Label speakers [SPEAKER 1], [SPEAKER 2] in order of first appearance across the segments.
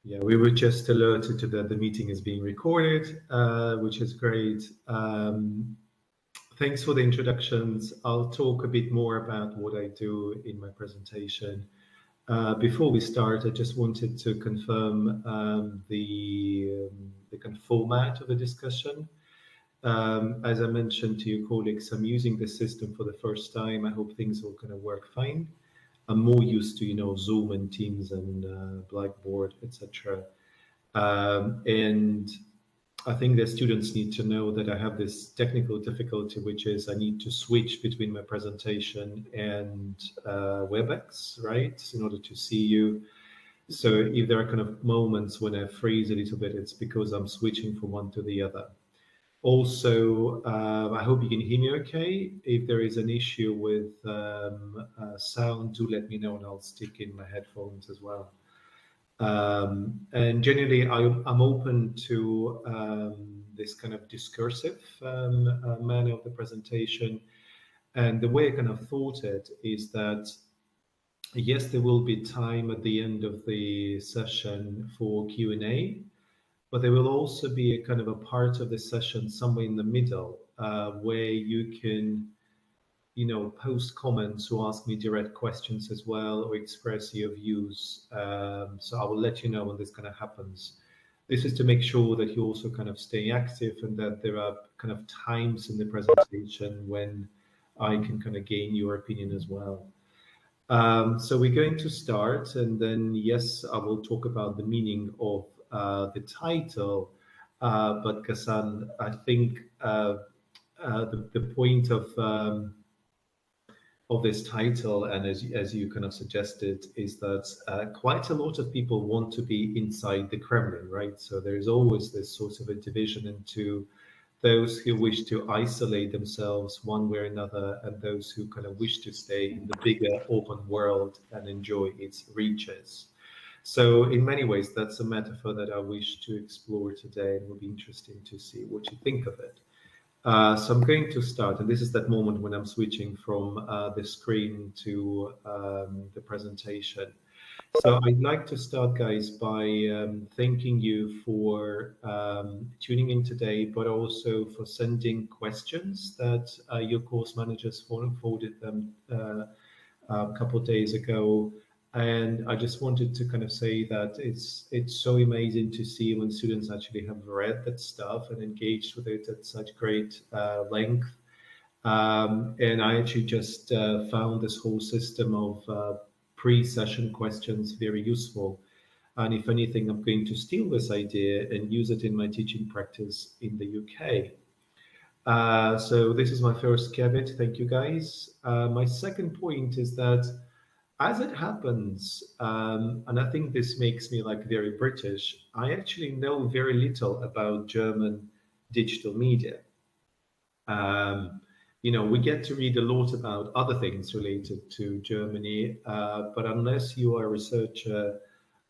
[SPEAKER 1] Yeah, we were just alerted to that the meeting is being recorded, which is great. Thanks for the introductions. I'll talk a bit more about what I do in my presentation. Before we start, I just wanted to confirm the kind of format of the discussion. As I mentioned to your colleagues, I'm using this system for the first time. I hope things will kind of work fine. I'm more used to, Zoom and Teams and Blackboard, etc. And I think the students need to know that I have this technical difficulty, which is I need to switch between my presentation and WebEx, right, in order to see you. So if there are kind of moments when I freeze a little bit, it's because I'm switching from one to the other. Also, I hope you can hear me okay. If there is an issue with sound, do let me know and I'll stick in my headphones as well. And generally, I'm open to this kind of discursive manner of the presentation. And the way I kind of thought it is that, yes, there will be time at the end of the session for Q&A, but there will also be a kind of a part of the session somewhere in the middle where you can, post comments or ask me direct questions as well, or express your views. So I will let you know when this kind of happens. This is to make sure that you also kind of stay active and that there are kind of times in the presentation when I can kind of gain your opinion as well. So we're going to start, and then, yes, I will talk about the meaning of the title. But Ghassan, I think the point of this title, and as you kind of suggested, is that quite a lot of people want to be inside the Kremlin, right? So there's always this sort of a division into those who wish to isolate themselves one way or another, and those who kind of wish to stay in the bigger open world and enjoy its reaches. So in many ways, that's a metaphor that I wish to explore today, and it will be interesting to see what you think of it. So I'm going to start, and this is that moment when I'm switching from the screen to the presentation. So I'd like to start, guys, by thanking you for tuning in today, but also for sending questions that your course managers forwarded them a couple of days ago. And I just wanted to kind of say that it's so amazing to see when students actually have read that stuff and engaged with it at such great length. And I actually just found this whole system of pre-session questions very useful. And if anything, I'm going to steal this idea and use it in my teaching practice in the UK. So this is my first caveat. Thank you, guys. My second point is that, as it happens, and I think this makes me like very British, I actually know very little about German digital media. We get to read a lot about other things related to Germany, but unless you are a researcher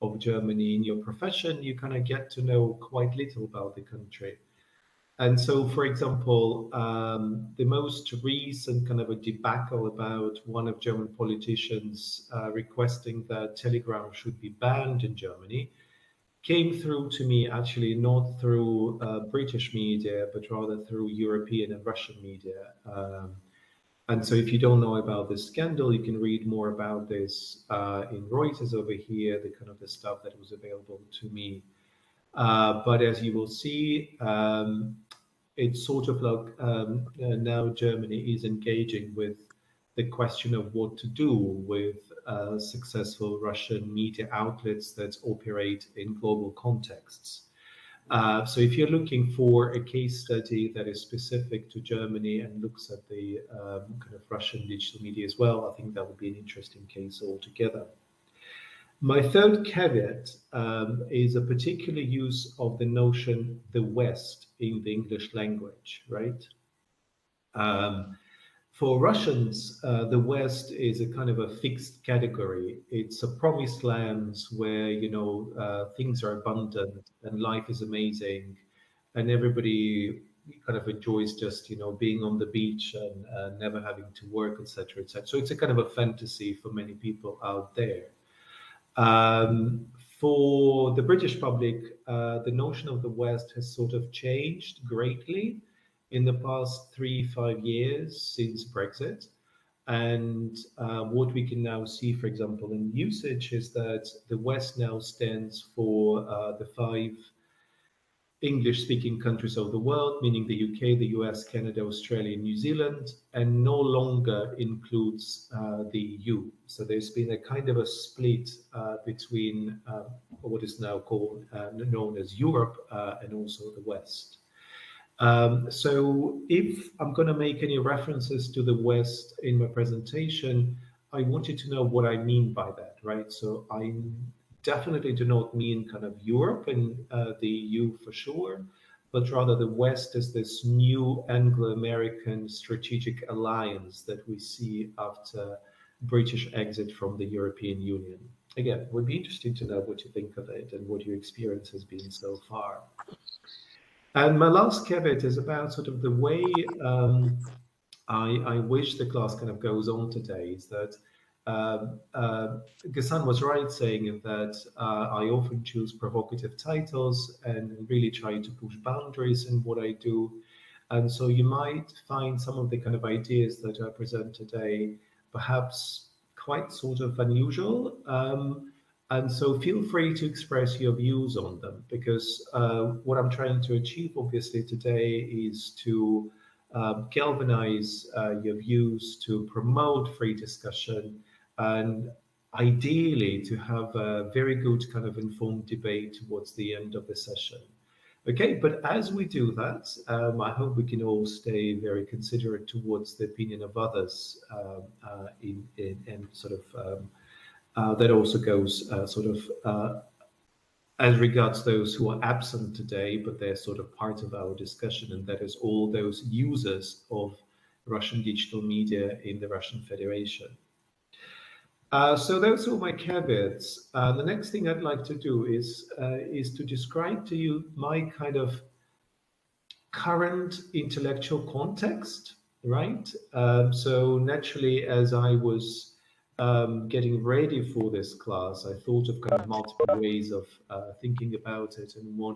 [SPEAKER 1] of Germany in your profession, you kind of get to know quite little about the country. And so, for example, the most recent kind of a debacle about one of German politicians requesting that Telegram should be banned in Germany came through to me actually not through British media, but rather through European and Russian media. And so if you don't know about this scandal, you can read more about this in Reuters over here, the kind of the stuff that was available to me. But as you will see, it's sort of like now Germany is engaging with the question of what to do with successful Russian media outlets that operate in global contexts. So if you're looking for a case study that is specific to Germany and looks at the kind of Russian digital media as well, I think that would be an interesting case altogether. My third caveat is a particular use of the notion the West in the English language, right? For Russians, the West is a kind of a fixed category. It's a promised lands where, things are abundant and life is amazing and everybody kind of enjoys just, being on the beach and never having to work, etc., etc. So it's a kind of a fantasy for many people out there. For the British public, the notion of the West has sort of changed greatly in the past 3-5 years since Brexit. And what we can now see, for example, in usage is that the West now stands for the five English-speaking countries of the world, meaning the UK, the US, Canada, Australia, and New Zealand, and no longer includes the EU. So there's been a kind of a split between what is now called known as Europe and also the West. So if I'm going to make any references to the West in my presentation, I want you to know what I mean by that, right? So I definitely do not mean kind of Europe and the EU for sure, but rather the West as this new Anglo-American strategic alliance that we see after British exit from the European Union. Again, it would be interesting to know what you think of it and what your experience has been so far. And my last caveat is about sort of the way I wish the class kind of goes on today is that Ghassan was right saying that I often choose provocative titles and really try to push boundaries in what I do. And so you might find some of the kind of ideas that I present today perhaps quite sort of unusual. And so feel free to express your views on them, because what I'm trying to achieve, obviously, today is to galvanize your views, to promote free discussion, and ideally to have a very good kind of informed debate towards the end of the session. Okay, but as we do that, I hope we can all stay very considerate towards the opinion of others in sort of that also goes sort of as regards those who are absent today, but they're sort of part of our discussion, and that is all those users of Russian digital media in the Russian Federation. So those are my caveats. The next thing I'd like to do is to describe to you my kind of current intellectual context, right? So naturally, as I was getting ready for this class, I thought of kind of multiple ways of thinking about it and what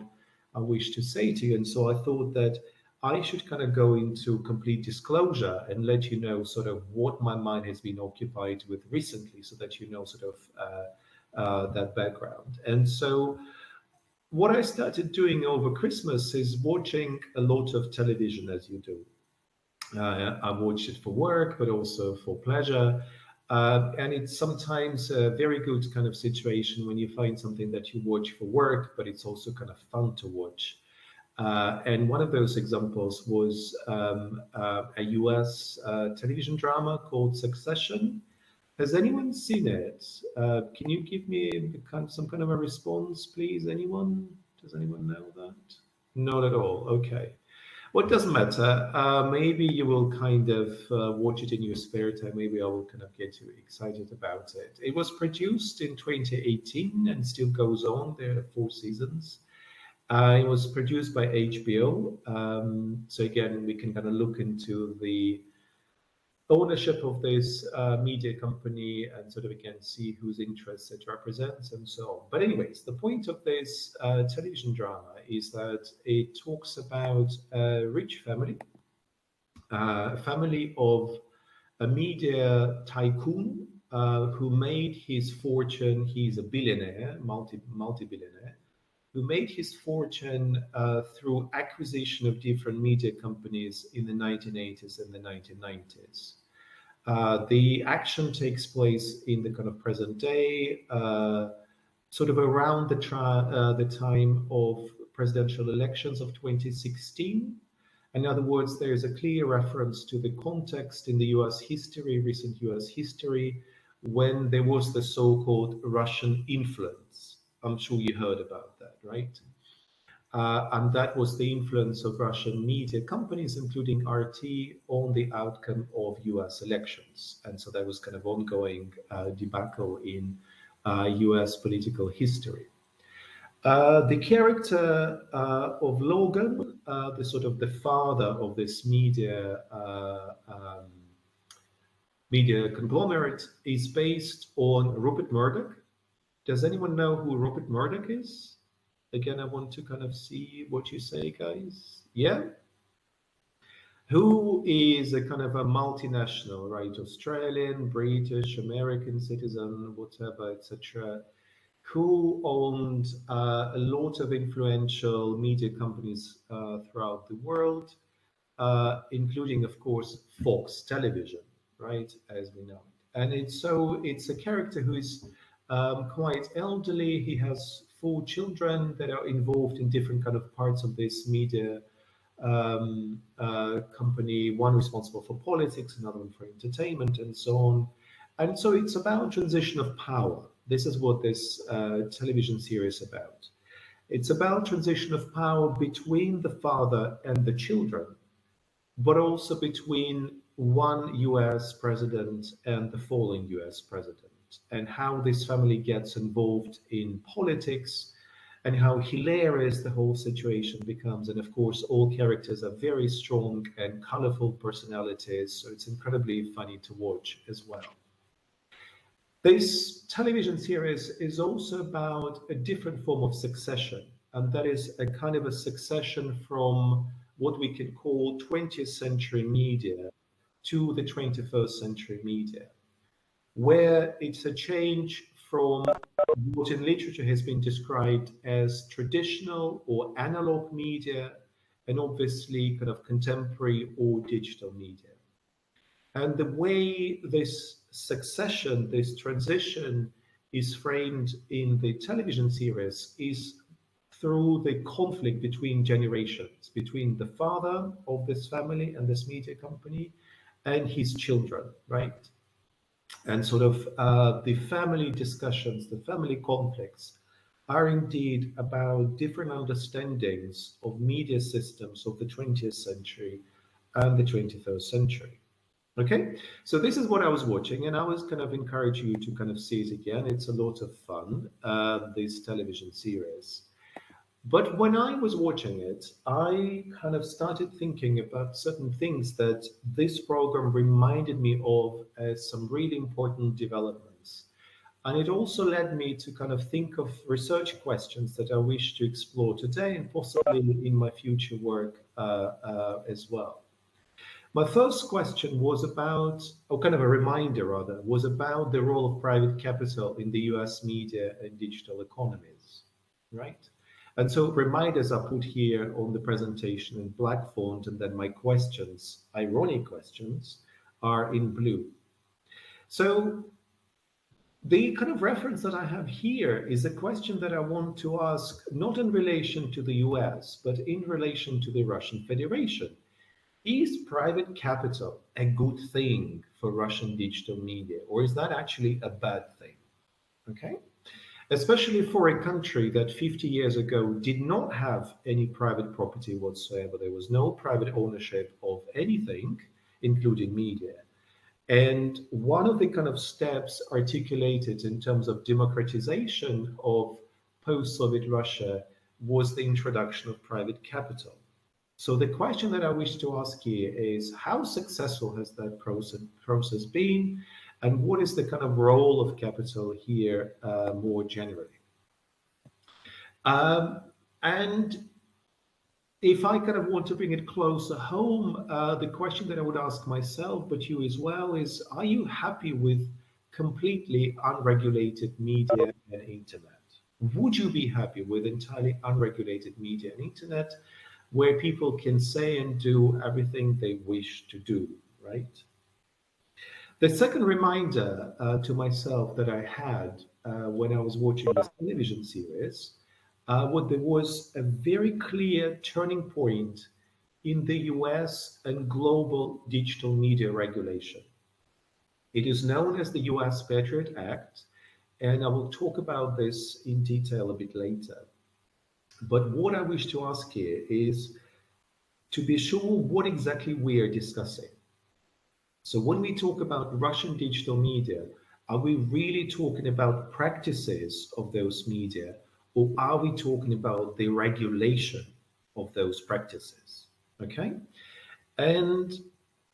[SPEAKER 1] I wish to say to you. And so I thought that I should kind of go into complete disclosure and let you know sort of what my mind has been occupied with recently, so that you know sort of that background. And so what I started doing over Christmas is watching a lot of television, as you do. I watch it for work, but also for pleasure. And it's sometimes a very good kind of situation when you find something that you watch for work, but it's also kind of fun to watch. And one of those examples was a US television drama called Succession. Has anyone seen it? Can you give me some kind of a response, please? Anyone? Does anyone know that? Not at all. Okay. Well, it doesn't matter. Maybe you will kind of watch it in your spare time. Maybe I will kind of get you excited about it. It was produced in 2018 and still goes on. There are 4 seasons. It was produced by HBO. So again, we can kind of look into the ownership of this media company and sort of again see whose interests it represents and so on. But anyways, the point of this television drama is that it talks about a rich family, a family of a media tycoon who made his fortune. He's a billionaire, multi-billionaire, who made his fortune through acquisition of different media companies in the 1980s and the 1990s. The action takes place in the kind of present day, sort of around the time of presidential elections of 2016. In other words, there is a clear reference to the context in the US history, recent US history, when there was the so-called Russian influence. I'm sure you heard about that, right? And that was the influence of Russian media companies, including RT, on the outcome of US elections. And so that was kind of ongoing debacle in US political history. The character of Logan, the sort of the father of this media conglomerate, is based on Rupert Murdoch, Does anyone know who Robert Murdoch is? Again, I want to kind of see what you say, guys. Yeah? Who is a kind of a multinational, right? Australian, British, American citizen, whatever, etc. Who owned a lot of influential media companies throughout the world, including, of course, Fox Television, right, as we know it. And it's a character who is quite elderly. He has four children that are involved in different kind of parts of this media company, one responsible for politics, another one for entertainment, and so on. And so it's about transition of power. This is what this television series is about. It's about transition of power between the father and the children, but also between one US president and the falling US president, and how this family gets involved in politics and how hilarious the whole situation becomes. And of course, all characters are very strong and colorful personalities, so it's incredibly funny to watch as well. This television series is also about a different form of succession, and that is a kind of a succession from what we can call 20th century media to the 21st century media, where it's a change from what in literature has been described as traditional or analog media, and obviously kind of contemporary or digital media. And the way this succession, this transition is framed in the television series is through the conflict between generations, between the father of this family and this media company and his children, right? And sort of the family discussions, the family conflicts are indeed about different understandings of media systems of the 20th century and the 21st century. Okay, so this is what I was watching, and I was kind of encourage you to kind of see it again. It's a lot of fun, this television series. But when I was watching it, I kind of started thinking about certain things that this program reminded me of as some really important developments. And it also led me to kind of think of research questions that I wish to explore today and possibly in my future work as well. My first question was about, or kind of a reminder rather, was about the role of private capital in the US media and digital economies, right? And so reminders are put here on the presentation in black font, and then my questions, ironic questions, are in blue. So the kind of reference that I have here is a question that I want to ask, not in relation to the US, but in relation to the Russian Federation. Is private capital a good thing for Russian digital media, or is that actually a bad thing? Okay. Especially for a country that 50 years ago did not have any private property whatsoever. There was no private ownership of anything, including media. And one of the kind of steps articulated in terms of democratization of post-Soviet Russia was the introduction of private capital. So the question that I wish to ask here is, how successful has that process been, and what is the kind of role of capital here more generally? And if I kind of want to bring it closer home, the question that I would ask myself, but you as well, is, are you happy with completely unregulated media and internet? Would you be happy with entirely unregulated media and internet, where people can say and do everything they wish to do, right? The second reminder to myself that I had when I was watching this television series, there was a very clear turning point in the US and global digital media regulation. It is known as the US Patriot Act, and I will talk about this in detail a bit later. But what I wish to ask here is to be sure what exactly we are discussing. So when we talk about Russian digital media, are we really talking about practices of those media, or are we talking about the regulation of those practices? Okay. And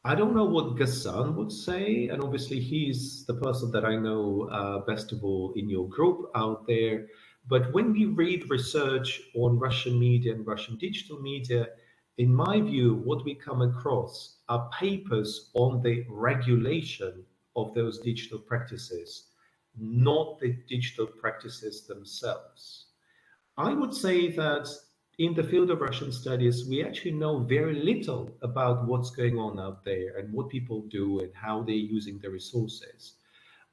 [SPEAKER 1] I don't know what Ghassan would say, and obviously he's the person that I know best of all in your group out there. But when we read research on Russian media and Russian digital media, in my view, what we come across are papers on the regulation of those digital practices, not the digital practices themselves. I would say that in the field of Russian studies, we actually know very little about what's going on out there and what people do and how they're using the resources.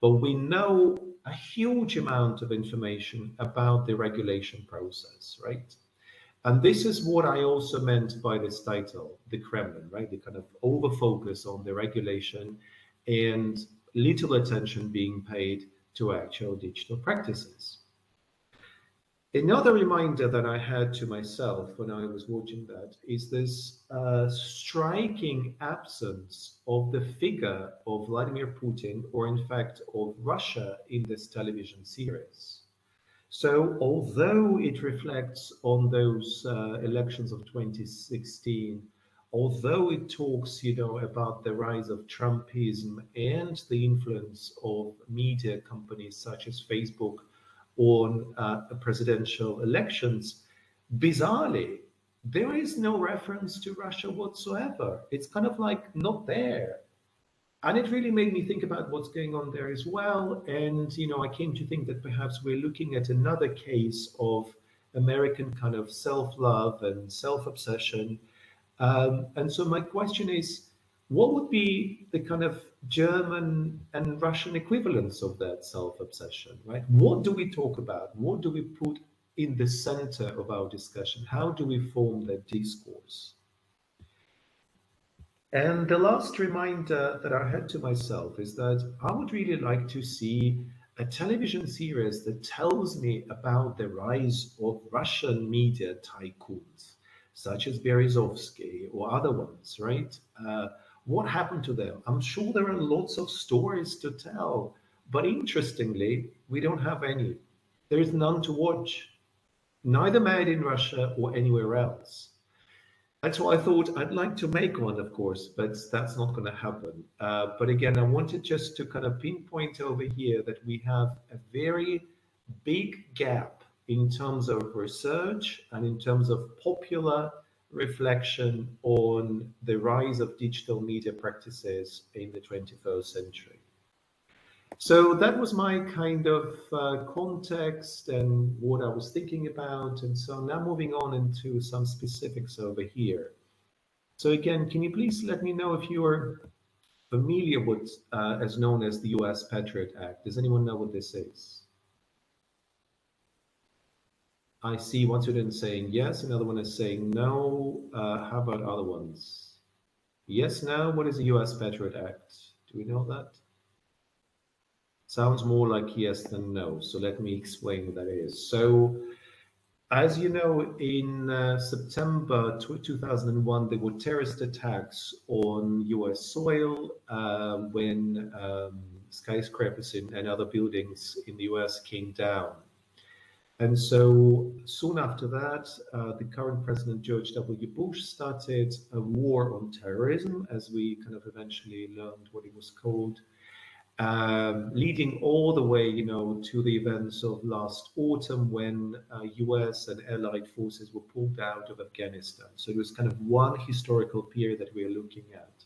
[SPEAKER 1] But we know a huge amount of information about the regulation process, right? And this is what I also meant by this title, The Kremlin, right? The kind of over focus on the regulation and little attention being paid to actual digital practices. Another reminder that I had to myself when I was watching that is this striking absence of the figure of Vladimir Putin, or in fact of Russia, in this television series. So, although it reflects on those elections of 2016, although it talks, about the rise of Trumpism and the influence of media companies such as Facebook on presidential elections, bizarrely, there is no reference to Russia whatsoever. It's kind of like not there. And it really made me think about what's going on there as well. And, I came to think that perhaps we're looking at another case of American kind of self love and self obsession. And so my question is, what would be the kind of German and Russian equivalents of that self obsession, right? What do we talk about? What do we put in the center of our discussion? How do we form that discourse? And the last reminder that I had to myself is that I would really like to see a television series that tells me about the rise of Russian media tycoons, such as Berezovsky or other ones, right? What happened to them? I'm sure there are lots of stories to tell, but interestingly, we don't have any. There is none to watch, neither made in Russia or anywhere else. That's why I thought I'd like to make one, of course, but that's not going to happen. But again, I wanted just to kind of pinpoint over here that we have a very big gap in terms of research and in terms of popular reflection on the rise of digital media practices in the 21st century. So that was my kind of context and what I was thinking about. And so now moving on into some specifics over here. So again, can you please let me know if you are familiar with as known as the US Patriot Act? Does anyone know what this is? I see one student saying yes, another one is saying no. How about other ones? Yes, no. What is the US Patriot Act? Do we know that? Sounds more like yes than no. So let me explain what that is. So, as you know, in September 2001, there were terrorist attacks on US soil when skyscrapers and other buildings in the US came down. And so soon after that, the current President George W. Bush started a war on terrorism, as we kind of eventually learned what it was called, leading all the way, to the events of last autumn when US and allied forces were pulled out of Afghanistan. So it was kind of one historical period that we are looking at.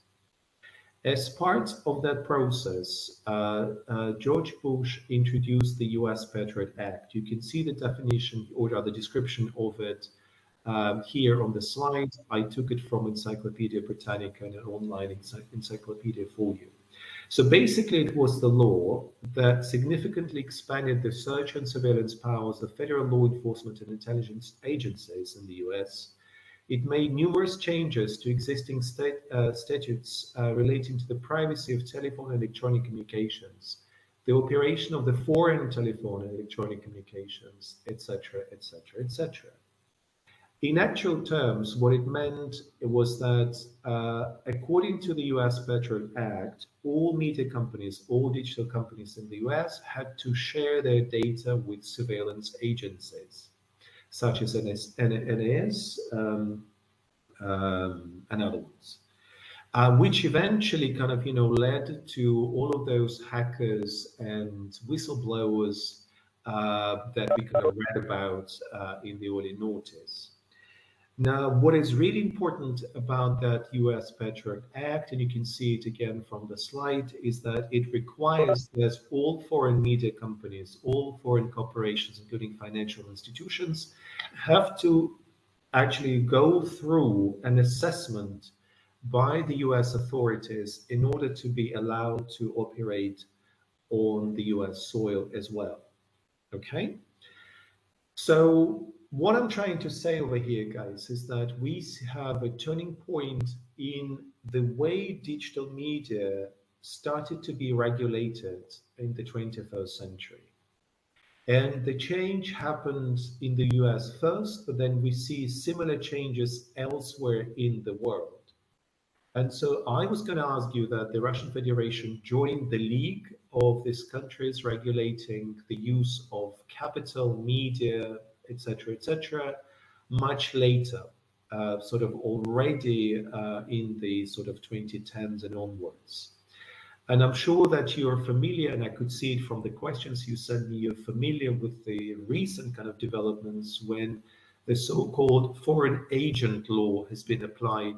[SPEAKER 1] As part of that process, George Bush introduced the US Patriot Act. You can see the definition or the description of it here on the slide. I took it from Encyclopedia Britannica, and an online encyclopedia for you. So basically, it was the law that significantly expanded the search and surveillance powers of federal law enforcement and intelligence agencies in the US. It made numerous changes to existing statutes relating to the privacy of telephone and electronic communications, the operation of the foreign telephone and electronic communications, etc., etc., etc. In actual terms, what it meant was that, according to the US Patriot Act, all media companies, all digital companies in the US had to share their data with surveillance agencies, such as NAS and other ones. which eventually kind of, led to all of those hackers and whistleblowers that we kind of read about in the early noughties. Now, what is really important about that US Patriot Act, and you can see it again from the slide, is that it requires that all foreign media companies, all foreign corporations, including financial institutions, have to actually go through an assessment by the US authorities in order to be allowed to operate on the US soil as well. Okay? So what I'm trying to say over here, guys, is that we have a turning point in the way digital media started to be regulated in the 21st century. And the change happens in the US first, but then we see similar changes elsewhere in the world. And so I was going to ask you that the Russian Federation joined the league of these countries regulating the use of capital, media, etc., much later, sort of already in the sort of 2010s and onwards. And I'm sure that you're familiar, and I could see it from the questions you sent me, you're familiar with the recent kind of developments when the so-called foreign agent law has been applied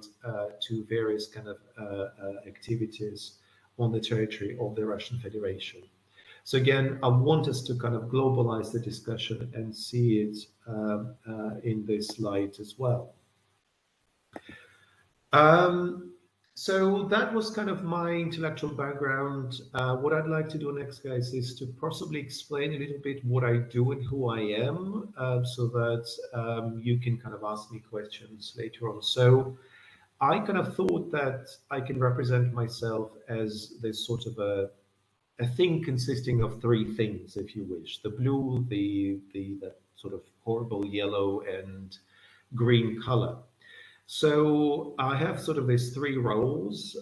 [SPEAKER 1] to various kind of activities on the territory of the Russian Federation. So again, I want us to kind of globalize the discussion and see it in this light as well. So that was kind of my intellectual background. What I'd like to do next, guys, is to possibly explain a little bit what I do and who I am, so that you can kind of ask me questions later on. So I kind of thought that I can represent myself as this sort of a thing consisting of three things, if you wish: the blue, the sort of horrible yellow and green color. So I have sort of these three roles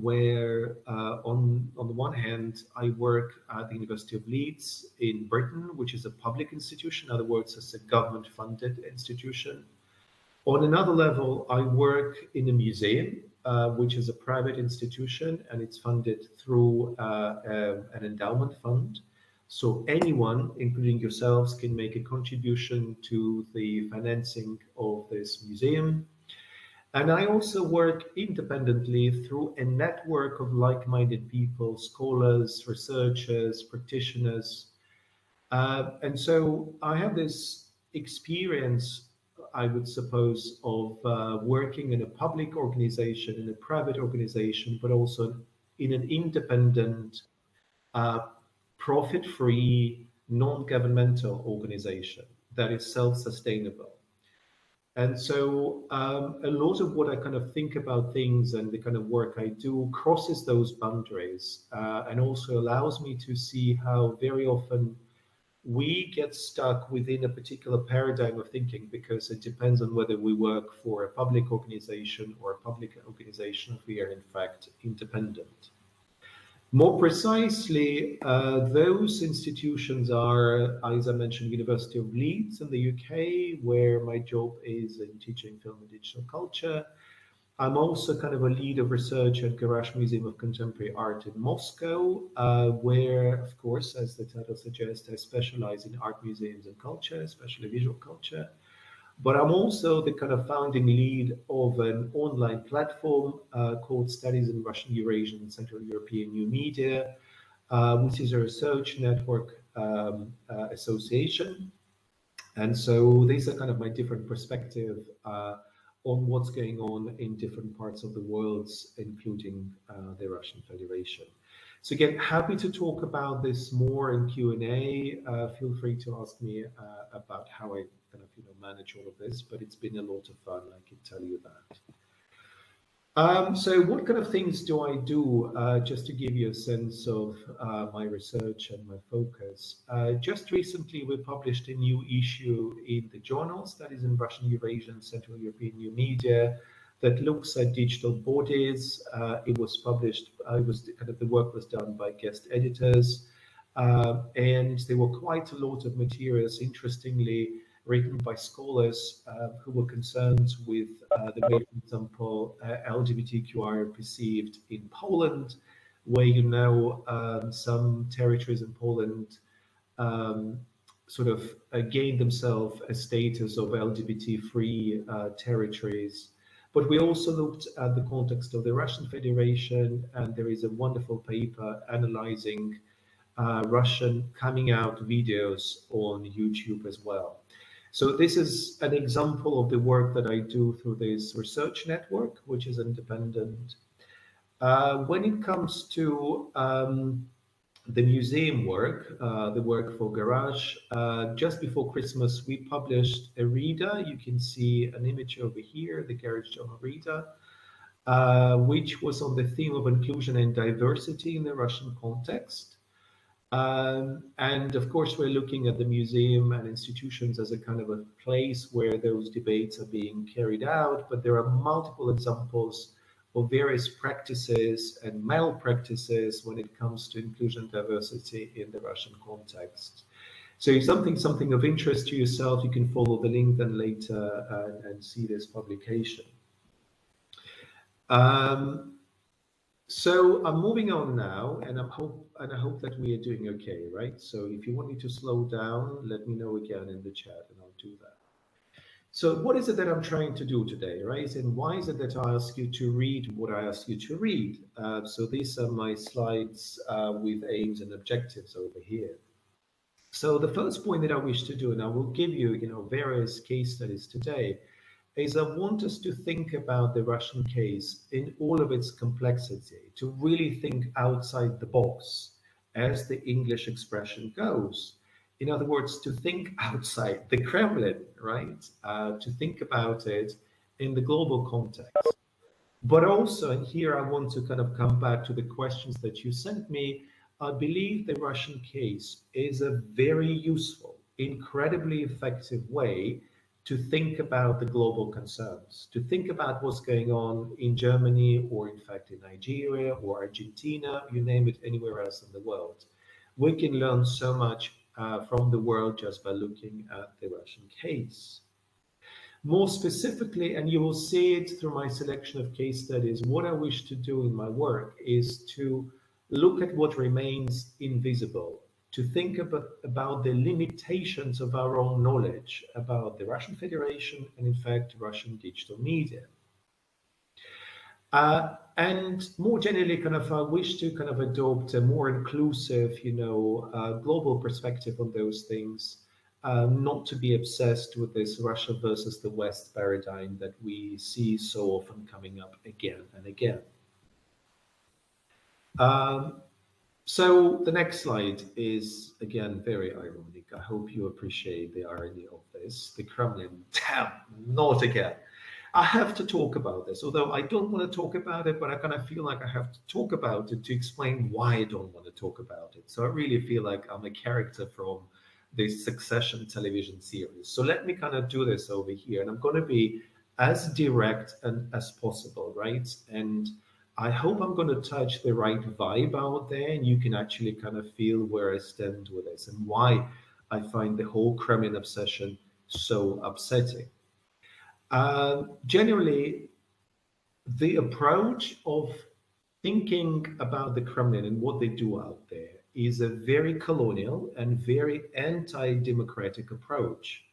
[SPEAKER 1] where on the one hand, I work at the University of Leeds in Britain, which is a public institution, in other words, it's a government-funded institution. On another level, I work in a museum, which is a private institution, and it's funded through an endowment fund. So anyone, including yourselves, can make a contribution to the financing of this museum. And I also work independently through a network of like-minded people, scholars, researchers, practitioners. And so I have this experience, I would suppose, of working in a public organization, in a private organization, but also in an independent, profit-free, non-governmental organization that is self-sustainable. And so a lot of what I kind of think about things and the kind of work I do crosses those boundaries and also allows me to see how very often we get stuck within a particular paradigm of thinking because it depends on whether we work for a public organization or a public organization if we are in fact independent. More precisely, those institutions are, as I mentioned, University of Leeds in the UK, where my job is in teaching film and digital culture. I'm also kind of a lead of research at Garage Museum of Contemporary Art in Moscow, where, of course, as the title suggests, I specialize in art museums and culture, especially visual culture. But I'm also the kind of founding lead of an online platform called Studies in Russian, Eurasian, and Central European New Media, which is a research network association. And so these are kind of my different perspective on what's going on in different parts of the world, including the Russian Federation. So again, happy to talk about this more in Q&A. Feel free to ask me about how I kind of manage all of this, but it's been a lot of fun, I can tell you that. So what kind of things do I do, just to give you a sense of my research and my focus? Just recently, we published a new issue in the journal, Studies in Russian, Eurasian, Central European New Media, that looks at digital bodies. It was published, the work was done by guest editors, and there were quite a lot of materials, interestingly, written by scholars who were concerned with the way, for example, LGBTQI are perceived in Poland, where some territories in Poland um, sort of gained themselves a status of LGBT-free territories. But we also looked at the context of the Russian Federation, and there is a wonderful paper analyzing Russian coming out videos on YouTube as well. So this is an example of the work that I do through this research network, which is independent. When it comes to the museum work, the work for Garage, just before Christmas, we published a reader. You can see an image over here, the Garage Journal reader, which was on the theme of inclusion and diversity in the Russian context. And of course, we're looking at the museum and institutions as a kind of a place where those debates are being carried out, but there are multiple examples of various practices and malpractices when it comes to inclusion and diversity in the Russian context. So if something of interest to yourself, you can follow the link then later and see this publication. So I'm moving on now, and I hope that we are doing okay, right? So if you want me to slow down, let me know again in the chat, and I'll do that. So what is it that I'm trying to do today, right? And why is it that I ask you to read what I ask you to read? So these are my slides with aims and objectives over here. So the first point that I wish to do, and I will give you, various case studies today, is I want us to think about the Russian case in all of its complexity, to really think outside the box, as the English expression goes. In other words, to think outside the Kremlin, right? To think about it in the global context. But also, and here I want to kind of come back to the questions that you sent me, I believe the Russian case is a very useful, incredibly effective way to think about the global concerns, to think about what's going on in Germany, or in fact in Nigeria or Argentina, you name it, anywhere else in the world. We can learn so much from the world just by looking at the Russian case. More specifically, and you will see it through my selection of case studies, what I wish to do in my work is to look at what remains invisible, to think about the limitations of our own knowledge about the Russian Federation and, in fact, Russian digital media. And more generally, I wish to adopt a more inclusive, global perspective on those things, not to be obsessed with this Russia versus the West paradigm that we see so often coming up again and again. So the next slide is, again, very ironic. I hope you appreciate the irony of this. The Kremlin, damn, not again. I have to talk about this, although I don't want to talk about it, but I kind of feel like I have to talk about it to explain why I don't want to talk about it. So I really feel like I'm a character from this Succession television series. So let me kind of do this over here, and I'm going to be as direct and as possible, right? And I hope I'm going to touch the right vibe out there, and you can actually kind of feel where I stand with this and why I find the whole Kremlin obsession so upsetting. Generally, the approach of thinking about the Kremlin and what they do out there is a very colonial and very anti-democratic approach,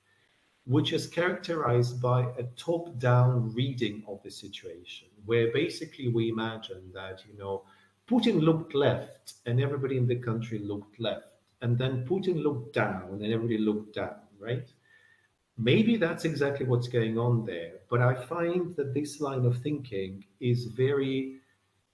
[SPEAKER 1] which is characterized by a top-down reading of the situation, where basically we imagine that, Putin looked left and everybody in the country looked left, and then Putin looked down and everybody looked down, right? Maybe that's exactly what's going on there, but I find that this line of thinking is very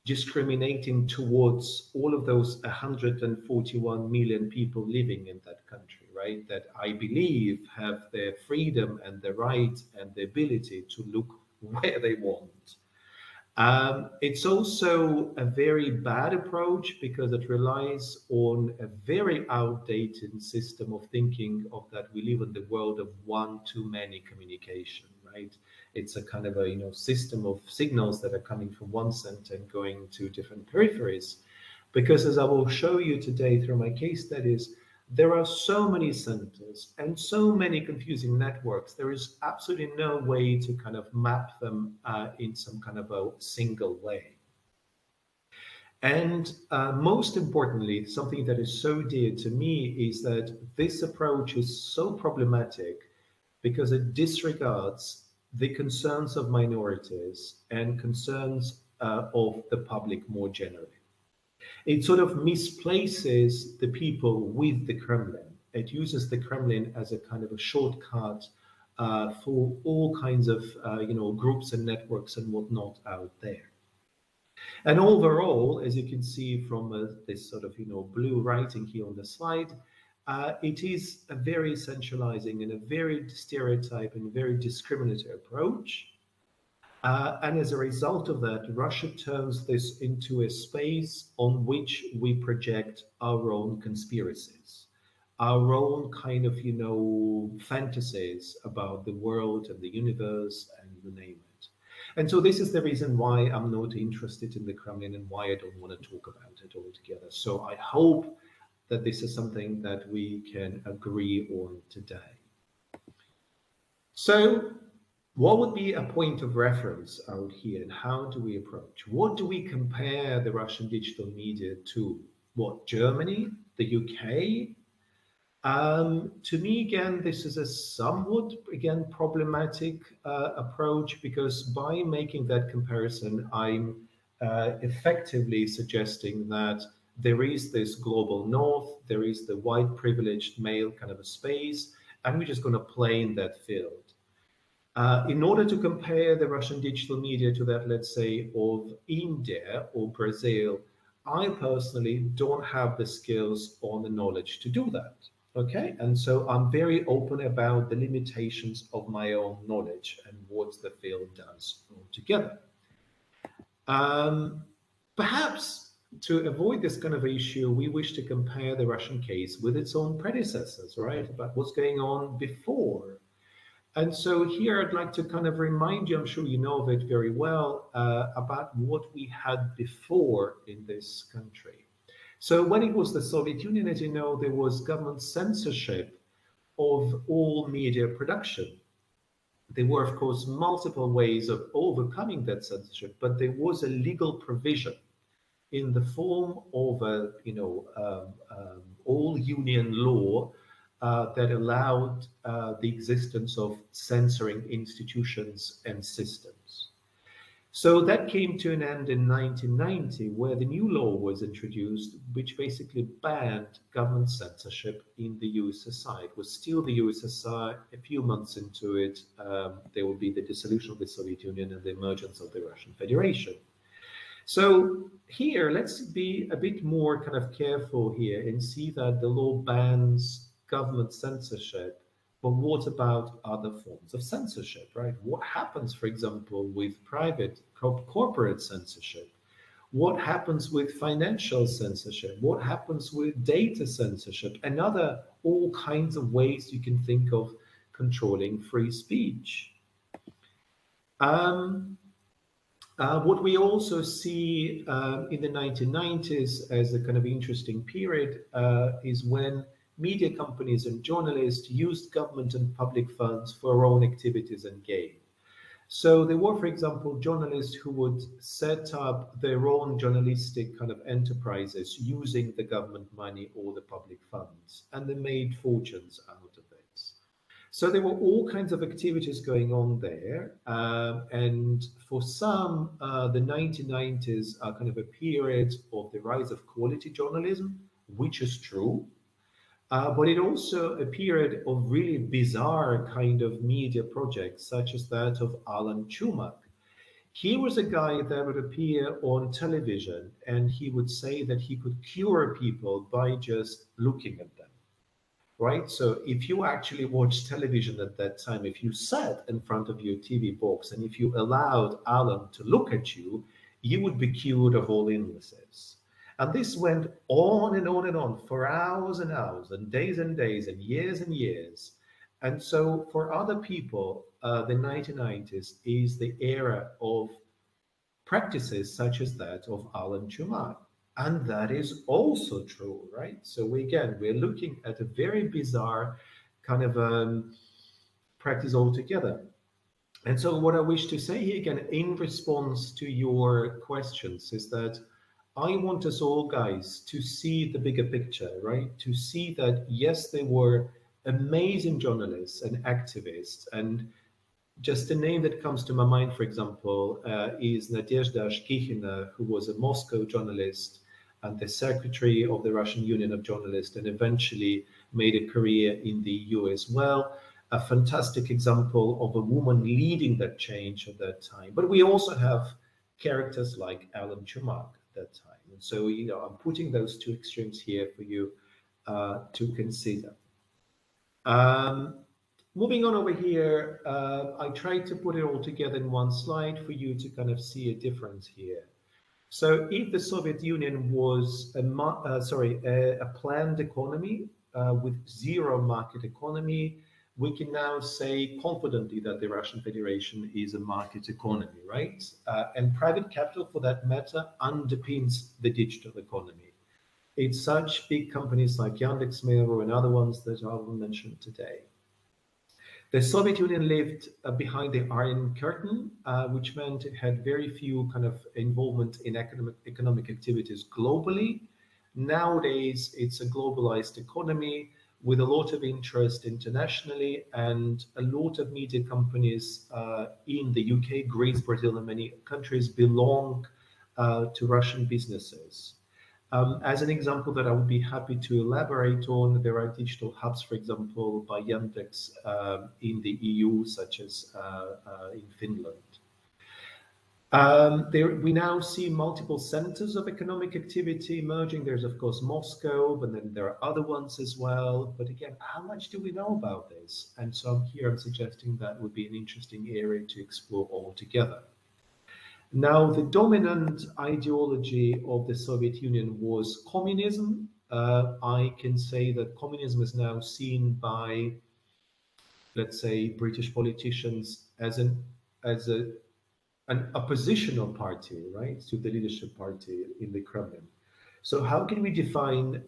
[SPEAKER 1] discriminating towards all of those 141 million people living in that country, right? That I believe have their freedom and the right and the ability to look where they want. It's also a very bad approach because it relies on a very outdated system of thinking of that we live in the world of one-to-many communication, right? It's a kind of a system of signals that are coming from one center and going to different peripheries. Because as I will show you today through my case studies, There are so many centers and so many confusing networks. There is absolutely no way to kind of map them in some kind of a single way. And most importantly, something that is so dear to me is that this approach is so problematic because it disregards the concerns of minorities and concerns of the public more generally. It sort of misplaces the people with the Kremlin. It uses the Kremlin as a kind of a shortcut for all kinds of groups and networks and whatnot out there. And overall, as you can see from this sort of blue writing here on the slide, it is a very centralizing and a very stereotype and very discriminatory approach. And as a result of that, Russia turns this into a space on which we project our own conspiracies, our own kind of, fantasies about the world and the universe and you name it. And so this is the reason why I'm not interested in the Kremlin and why I don't want to talk about it altogether. So I hope that this is something that we can agree on today. So what would be a point of reference out here and how do we approach? What do we compare the Russian digital media to? What, Germany, the UK? To me, again, this is a somewhat, again, problematic approach because by making that comparison, I'm effectively suggesting that there is this global north, there is the white privileged male kind of a space, and we're just going to play in that field. In order to compare the Russian digital media to that, let's say, of India or Brazil, I personally don't have the skills or the knowledge to do that. Okay, and so I'm very open about the limitations of my own knowledge and what the field does altogether. Perhaps to avoid this kind of issue, we wish to compare the Russian case with its own predecessors, right? About what's going on before. And so here I'd like to kind of remind you, I'm sure you know of it very well, about what we had before in this country. So when it was the Soviet Union, as you know, there was government censorship of all media production. There were, of course, multiple ways of overcoming that censorship, but there was a legal provision in the form of a, all union law that allowed the existence of censoring institutions and systems. So that came to an end in 1990, where the new law was introduced, which basically banned government censorship in the USSR. It was still the USSR. A few months into it, there will be the dissolution of the Soviet Union and the emergence of the Russian Federation. So here, let's be a bit more kind of careful here and see that the law bans government censorship. But what about other forms of censorship, right? What happens, for example, with private corporate censorship? What happens with financial censorship? What happens with data censorship? And other all kinds of ways you can think of controlling free speech. What we also see in the 1990s as a kind of interesting period is when media companies and journalists used government and public funds for their own activities and gain. So there were, for example, journalists who would set up their own journalistic kind of enterprises using the government money or the public funds, and they made fortunes out of this. So there were all kinds of activities going on there. And for some, the 1990s are kind of a period of the rise of quality journalism, which is true. But it also a period of really bizarre kind of media projects, such as that of Alan Chumak. He was a guy that would appear on television and he would say that he could cure people by just looking at them, right? So if you actually watched television at that time, if you sat in front of your TV box and if you allowed Alan to look at you, you would be cured of all illnesses. And this went on and on and on for hours and hours and days and years and years. And so for other people, the 1990s is the era of practices such as that of Alan Chumak. And that is also true, right? So we're looking at a very bizarre kind of practice altogether. And so what I wish to say here again, in response to your questions, is that I want us all, guys, to see the bigger picture, right? To see that, yes, there were amazing journalists and activists. And just a name that comes to my mind, for example, is Nadezhda Shkihina, who was a Moscow journalist and the secretary of the Russian Union of Journalists, and eventually made a career in the EU as well. A fantastic example of a woman leading that change at that time. But we also have characters like Alan Chumak at that time. And so, I'm putting those two extremes here for you to consider. Um, Moving on over here, I tried to put it all together in one slide for you to kind of see a difference here. So if the Soviet Union was a planned economy with zero market economy, we can now say confidently that the Russian Federation is a market economy, right? And private capital, for that matter, underpins the digital economy. It's such big companies like Yandex, Mail.ru, and other ones that I will mention today. The Soviet Union lived behind the Iron Curtain, which meant it had very few kind of involvement in economic activities globally. Nowadays, it's a globalized economy with a lot of interest internationally, and a lot of media companies in the UK, Greece, Brazil, and many countries belong to Russian businesses. As an example that I would be happy to elaborate on, there are digital hubs, for example, by Yandex in the EU, such as in Finland. We now see multiple centers of economic activity emerging. There's, of course, Moscow, but then there are other ones as well. But again, how much do we know about this? And so I'm suggesting that would be an interesting area to explore altogether. Now, the dominant ideology of the Soviet Union was communism. I can say that communism is now seen by, let's say, British politicians as an oppositional party, right, to the leadership party in the Kremlin. So, how can we define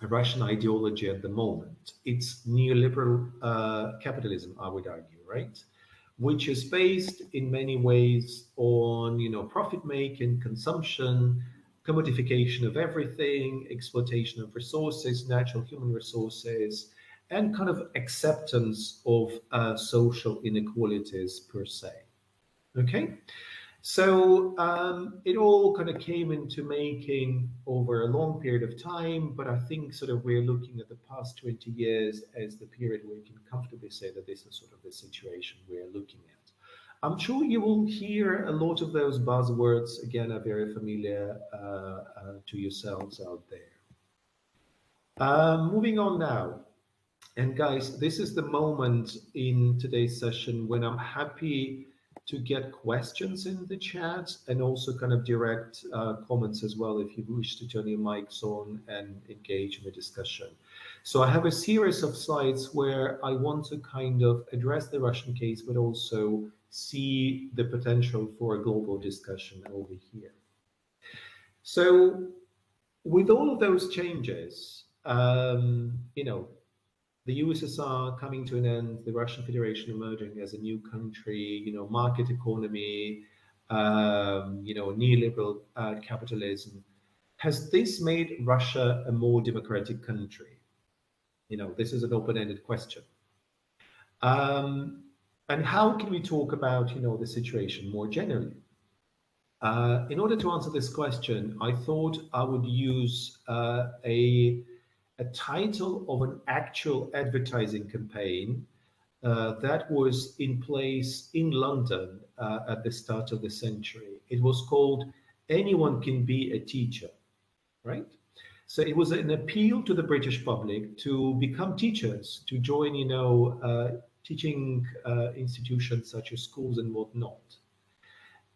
[SPEAKER 1] Russian ideology at the moment? It's neoliberal capitalism, I would argue, right? Which is based in many ways on, profit making, consumption, commodification of everything, exploitation of resources, natural human resources, and kind of acceptance of social inequalities per se. Okay, so it all kind of came into making over a long period of time, but I think sort of we're looking at the past 20 years as the period where we can comfortably say that this is sort of the situation we're looking at. I'm sure you will hear a lot of those buzzwords, again, are very familiar to yourselves out there. Moving on now. And guys, this is the moment in today's session when I'm happy to get questions in the chat and also kind of direct comments as well if you wish to turn your mics on and engage in the discussion. So I have a series of slides where I want to kind of address the Russian case, but also see the potential for a global discussion over here. So with all of those changes, the USSR coming to an end, the Russian Federation emerging as a new country, market economy, neoliberal capitalism. Has this made Russia a more democratic country? This is an open-ended question. And how can we talk about, the situation more generally? In order to answer this question, I thought I would use a title of an actual advertising campaign that was in place in London at the start of the century. It was called "Anyone Can Be a Teacher," right? So it was an appeal to the British public to become teachers, to join, teaching institutions such as schools and whatnot.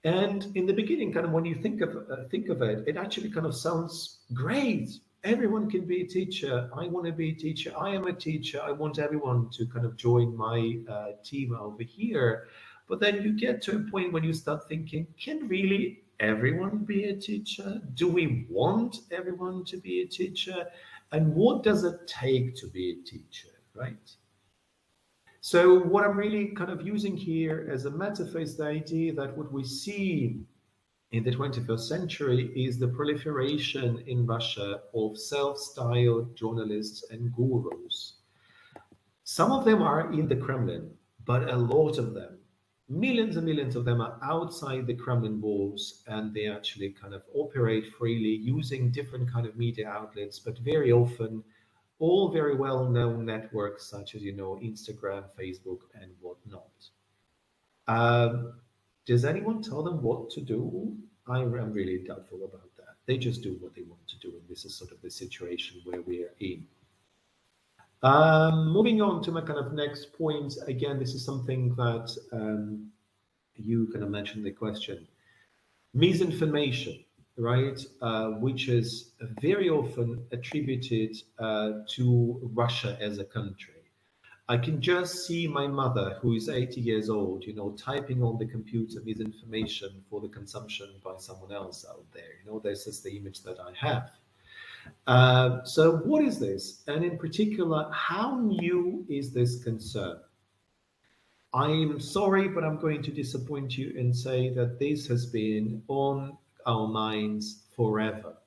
[SPEAKER 1] And in the beginning, kind of when you think of it, it actually kind of sounds great. Everyone can be a teacher. I want to be a teacher. I am a teacher. I want everyone to kind of join my team over here. But then you get to a point when you start thinking, can really everyone be a teacher? Do we want everyone to be a teacher? And what does it take to be a teacher, right? So what I'm really kind of using here as a metaphor is the idea that what we see in the 21st century is the proliferation in Russia of self-styled journalists and gurus. Some of them are in the Kremlin, but a lot of them, millions and millions of them, are outside the Kremlin walls, and they actually kind of operate freely using different kind of media outlets, but very often all very well-known networks such as, Instagram, Facebook, and whatnot. Um, does anyone tell them what to do? I'm really doubtful about that. They just do what they want to do, and this is sort of the situation where we are in. Moving on to my kind of next point. Again, this is something that you kind of mentioned the question. Misinformation, right? Which is very often attributed to Russia as a country. I can just see my mother, who is 80 years old, typing on the computer misinformation for the consumption by someone else out there. This is the image that I have. So what is this? And in particular, how new is this concern? I'm sorry, but I'm going to disappoint you and say that this has been on our minds forever.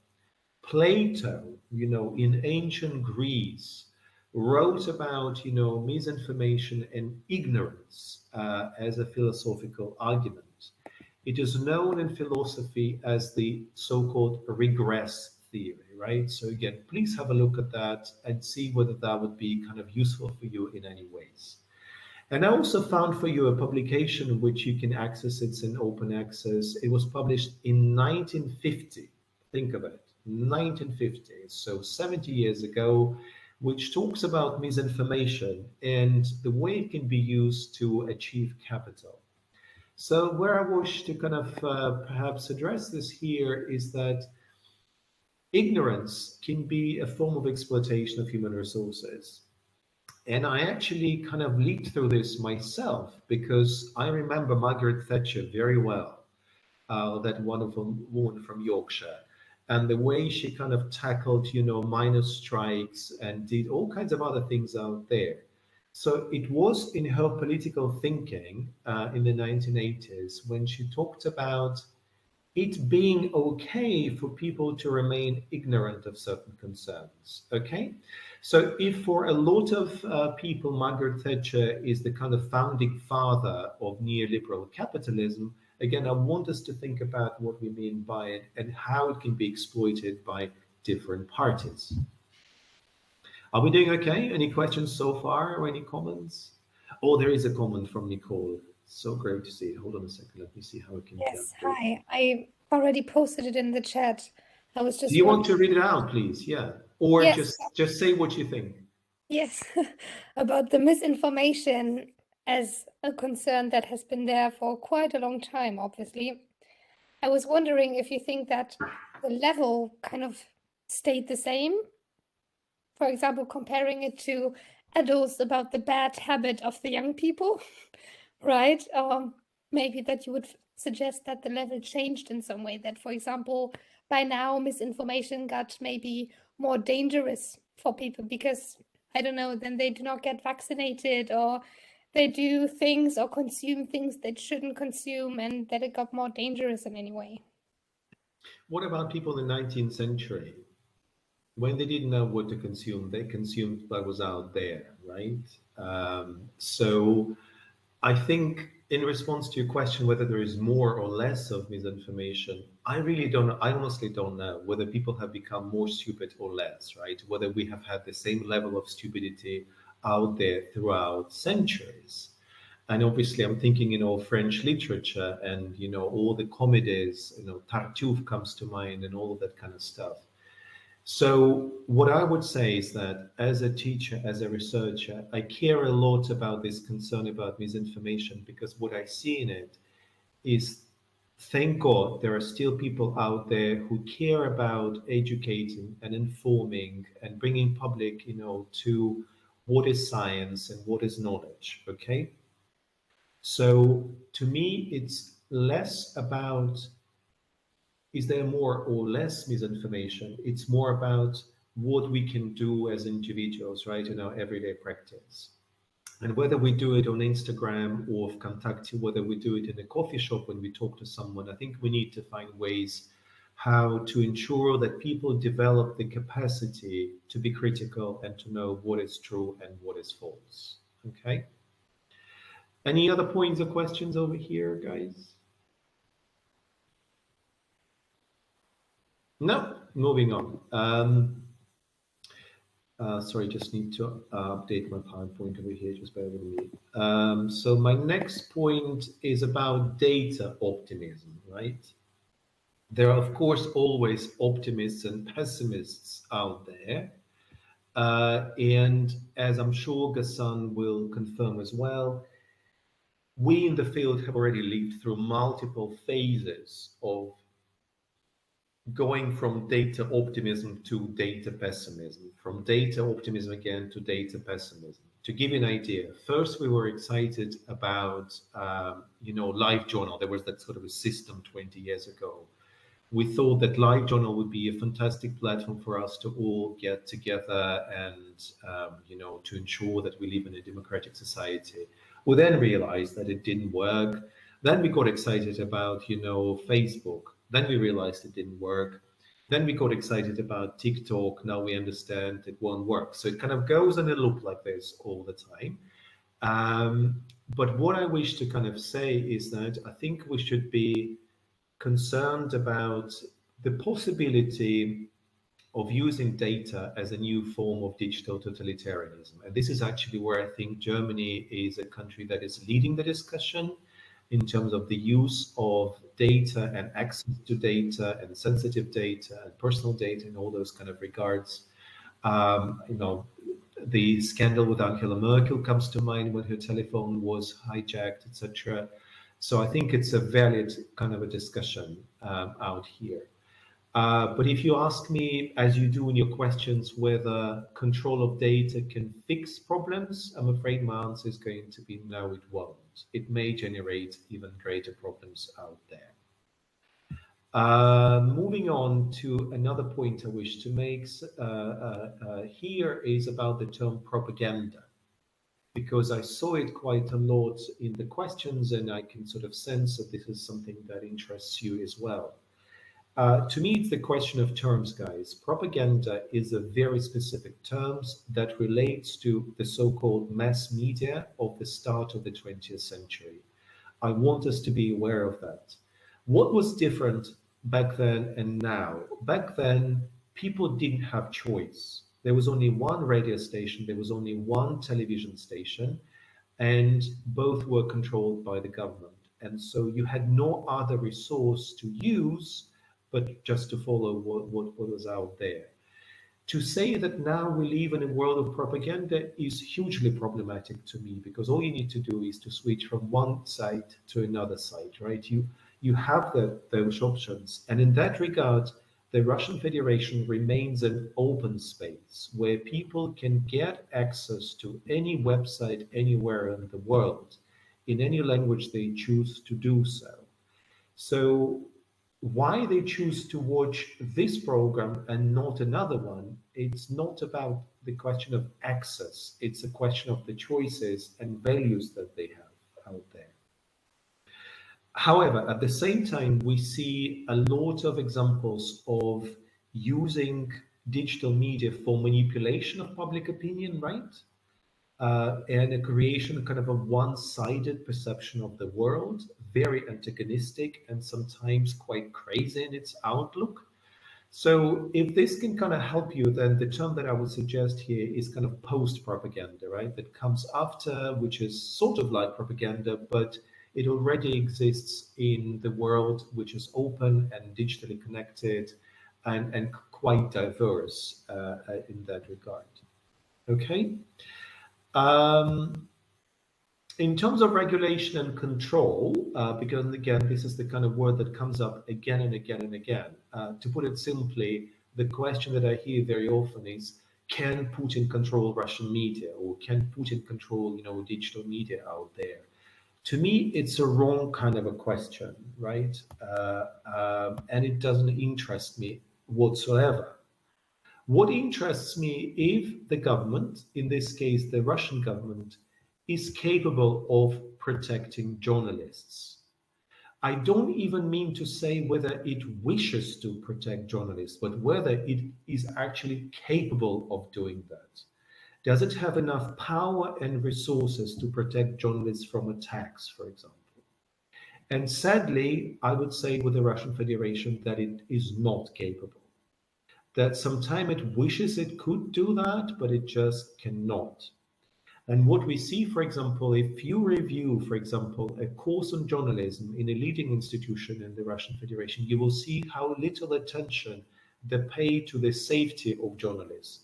[SPEAKER 1] Plato, in ancient Greece, wrote about, misinformation and ignorance as a philosophical argument. It is known in philosophy as the so-called regress theory, right? So again, please have a look at that and see whether that would be kind of useful for you in any ways. And I also found for you a publication which you can access. It's in open access. It was published in 1950. Think of it, 1950. So 70 years ago, which talks about misinformation and the way it can be used to achieve capital. So where I wish to kind of perhaps address this here is that ignorance can be a form of exploitation of human resources. And I actually kind of leaped through this myself because I remember Margaret Thatcher very well, that wonderful woman from Yorkshire, and the way she kind of tackled, miners' strikes and did all kinds of other things out there. So it was in her political thinking in the 1980s when she talked about it being okay for people to remain ignorant of certain concerns. Okay, so if for a lot of people Margaret Thatcher is the kind of founding father of neoliberal capitalism, again, I want us to think about what we mean by it and how it can be exploited by different parties. Are we doing okay? Any questions so far or any comments? Oh, there is a comment from Nicole. So great to see it. Hold on a second. Let me see how I can
[SPEAKER 2] Yes,
[SPEAKER 1] jump in.
[SPEAKER 2] hi. I already posted it in the chat. I was just
[SPEAKER 1] Do you want to read it out, please? Yeah. Or
[SPEAKER 2] Yes.
[SPEAKER 1] just say what you think.
[SPEAKER 2] Yes, about the misinformation as a concern that has been there for quite a long time, obviously. I was wondering if you think that the level kind of stayed the same. For example, comparing it to adults about the bad habit of the young people, right? Maybe that you would suggest that the level changed in some way, that, for example, by now misinformation got maybe more dangerous for people because, I don't know, then they do not get vaccinated or they do things or consume things they shouldn't consume, and that it got more dangerous in any way.
[SPEAKER 1] What about people in the 19th century? When they didn't know what to consume, they consumed what was out there, right? So I think in response to your question, whether there is more or less of misinformation, I really don't know. I honestly don't know whether people have become more stupid or less, right? Whether we have had the same level of stupidity out there throughout centuries. And obviously, I'm thinking, French literature and, all the comedies, Tartuffe comes to mind and all of that kind of stuff. So what I would say is that as a teacher, as a researcher, I care a lot about this concern about misinformation because what I see in it is, thank God, there are still people out there who care about educating and informing and bringing public, to what is science and what is knowledge, okay? So to me, it's less about is there more or less misinformation? It's more about what we can do as individuals, right, in our everyday practice. And whether we do it on Instagram or Contact, whether we do it in a coffee shop when we talk to someone, I think we need to find ways how to ensure that people develop the capacity to be critical and to know what is true and what is false. Okay. Any other points or questions over here, guys? No, moving on. Sorry, just need to update my PowerPoint over here, just bear with me. So my next point is about data optimism, right? There are, of course, always optimists and pessimists out there. And as I'm sure Ghassan will confirm as well, we in the field have already lived through multiple phases of going from data optimism to data pessimism, from data optimism again to data pessimism. To give you an idea, first we were excited about, LiveJournal. There was that sort of a system 20 years ago. We thought that LiveJournal would be a fantastic platform for us to all get together and, to ensure that we live in a democratic society. We then realized that it didn't work. Then we got excited about, Facebook. Then we realized it didn't work. Then we got excited about TikTok. Now we understand it won't work. So it kind of goes in a loop like this all the time. But what I wish to kind of say is that I think we should be concerned about the possibility of using data as a new form of digital totalitarianism. And this is actually where I think Germany is a country that is leading the discussion in terms of the use of data and access to data and sensitive data and personal data in all those kind of regards. The scandal with Angela Merkel comes to mind when her telephone was hijacked, etc. So I think it's a valid kind of a discussion out here. But if you ask me, as you do in your questions, whether control of data can fix problems, I'm afraid my answer is going to be no, it won't. It may generate even greater problems out there. Moving on to another point I wish to make here is about the term propaganda, because I saw it quite a lot in the questions and I can sort of sense that this is something that interests you as well. To me, it's the question of terms, guys. Propaganda is a very specific term that relates to the so-called mass media of the start of the 20th century. I want us to be aware of that. What was different back then and now? Back then, people didn't have choice. There was only one radio station, there was only one television station, and both were controlled by the government. And so you had no other resource to use but just to follow what was out there. To say that now we live in a world of propaganda is hugely problematic to me, because all you need to do is to switch from one site to another site, right? You have those options. And in that regard, the Russian Federation remains an open space where people can get access to any website anywhere in the world, in any language they choose to do so. So why they choose to watch this program and not another one, it's not about the question of access. It's a question of the choices and values that they have out there. However, at the same time, we see a lot of examples of using digital media for manipulation of public opinion, right? And a creation kind of a one-sided perception of the world, very antagonistic and sometimes quite crazy in its outlook. So if this can kind of help you, then the term that I would suggest here is kind of post-propaganda, right? That comes after, which is sort of like propaganda, but it already exists in the world, which is open and digitally connected and quite diverse in that regard. Okay. In terms of regulation and control, because again, this is the kind of word that comes up again and again and again. To put it simply, the question that I hear very often is, can Putin control Russian media, or can Putin control, digital media out there? To me, it's a wrong kind of a question, right? And it doesn't interest me whatsoever. What interests me if the government, in this case the Russian government, is capable of protecting journalists. I don't even mean to say whether it wishes to protect journalists, but whether it is actually capable of doing that. Does it have enough power and resources to protect journalists from attacks, for example? And sadly, I would say with the Russian Federation that it is not capable. That sometimes it wishes it could do that, but it just cannot. And what we see, for example, if you review, for example, a course on journalism in a leading institution in the Russian Federation, you will see how little attention they pay to the safety of journalists,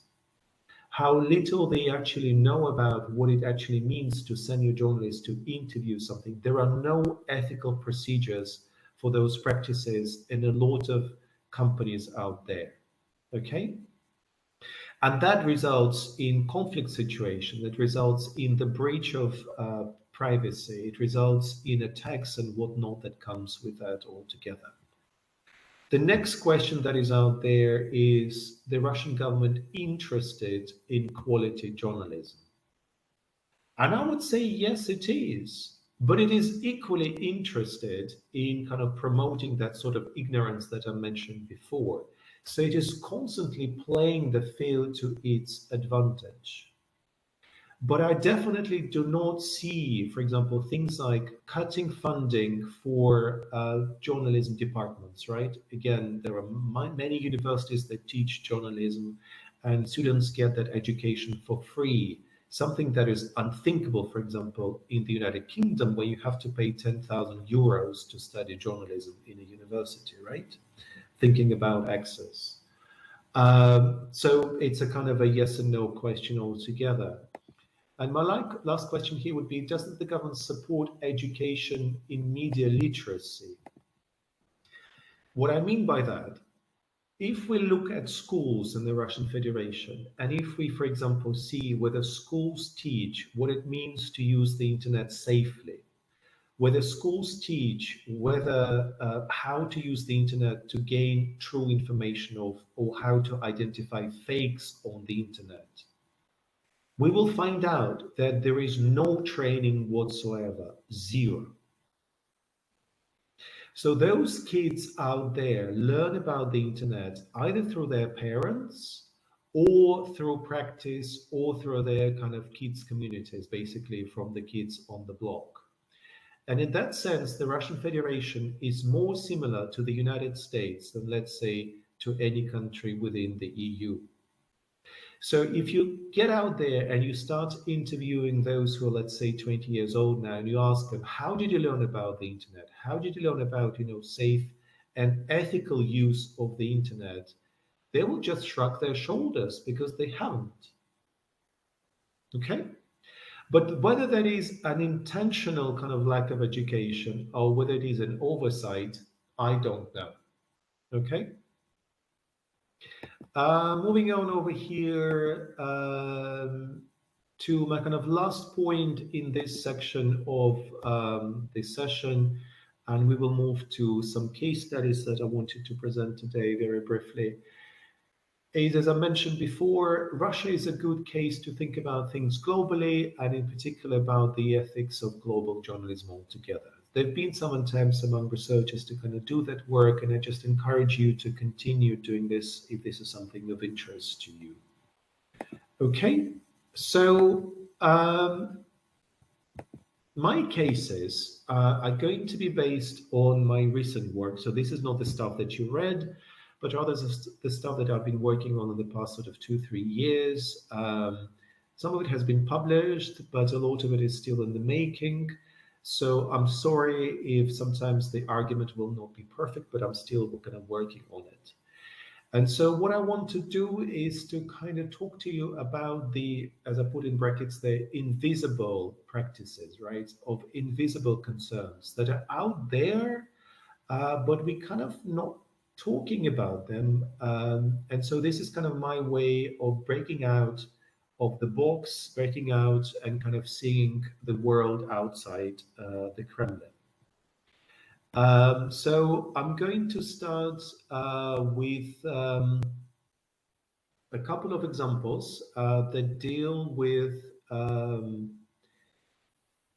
[SPEAKER 1] how little they actually know about what it actually means to send your journalist to interview something. There are no ethical procedures for those practices in a lot of companies out there. Okay? And that results in conflict situation. It results in the breach of privacy. It results in attacks and whatnot that comes with that altogether. The next question that is out there is the Russian government interested in quality journalism? And I would say yes, it is. But it is equally interested in kind of promoting that sort of ignorance that I mentioned before. So it is constantly playing the field to its advantage. But I definitely do not see, for example, things like cutting funding for journalism departments, right? Again, there are many universities that teach journalism, and students get that education for free. Something that is unthinkable, for example, in the United Kingdom, where you have to pay 10,000 euros to study journalism in a university, right? Thinking about access. So it's a kind of a yes and no question altogether. And my last question here would be, doesn't the government support education in media literacy? What I mean by that, if we look at schools in the Russian Federation, and if we, for example, see whether schools teach what it means to use the internet safely, whether schools teach whether how to use the internet to gain true information or how to identify fakes on the internet, we will find out that there is no training whatsoever, zero. So those kids out there learn about the internet either through their parents or through practice or through their kind of kids communities, basically from the kids on the block. And in that sense, the Russian Federation is more similar to the United States than, let's say, to any country within the EU. So if you get out there and you start interviewing those who are, let's say, 20 years old now, and you ask them, how did you learn about the internet? How did you learn about, safe and ethical use of the internet? They will just shrug their shoulders because they haven't. Okay? But whether that is an intentional kind of lack of education or whether it is an oversight, I don't know. Okay? Moving on over here to my kind of last point in this section of this session, and we will move to some case studies that I wanted to present today very briefly. As I mentioned before, Russia is a good case to think about things globally, and in particular about the ethics of global journalism altogether. There have been some attempts among researchers to kind of do that work, and I just encourage you to continue doing this if this is something of interest to you. Okay, so my cases are going to be based on my recent work. So this is not the stuff that you read, but rather the stuff that I've been working on in the past sort of 2-3 years. Some of it has been published, but a lot of it is still in the making. So I'm sorry if sometimes the argument will not be perfect, but I'm still kind of working on it. And so what I want to do is to kind of talk to you about the, as I put in brackets, the invisible practices, right, of invisible concerns that are out there, but we kind of not talking about them. And so this is kind of my way of breaking out of the box, breaking out and kind of seeing the world outside the Kremlin. So I'm going to start with a couple of examples that deal with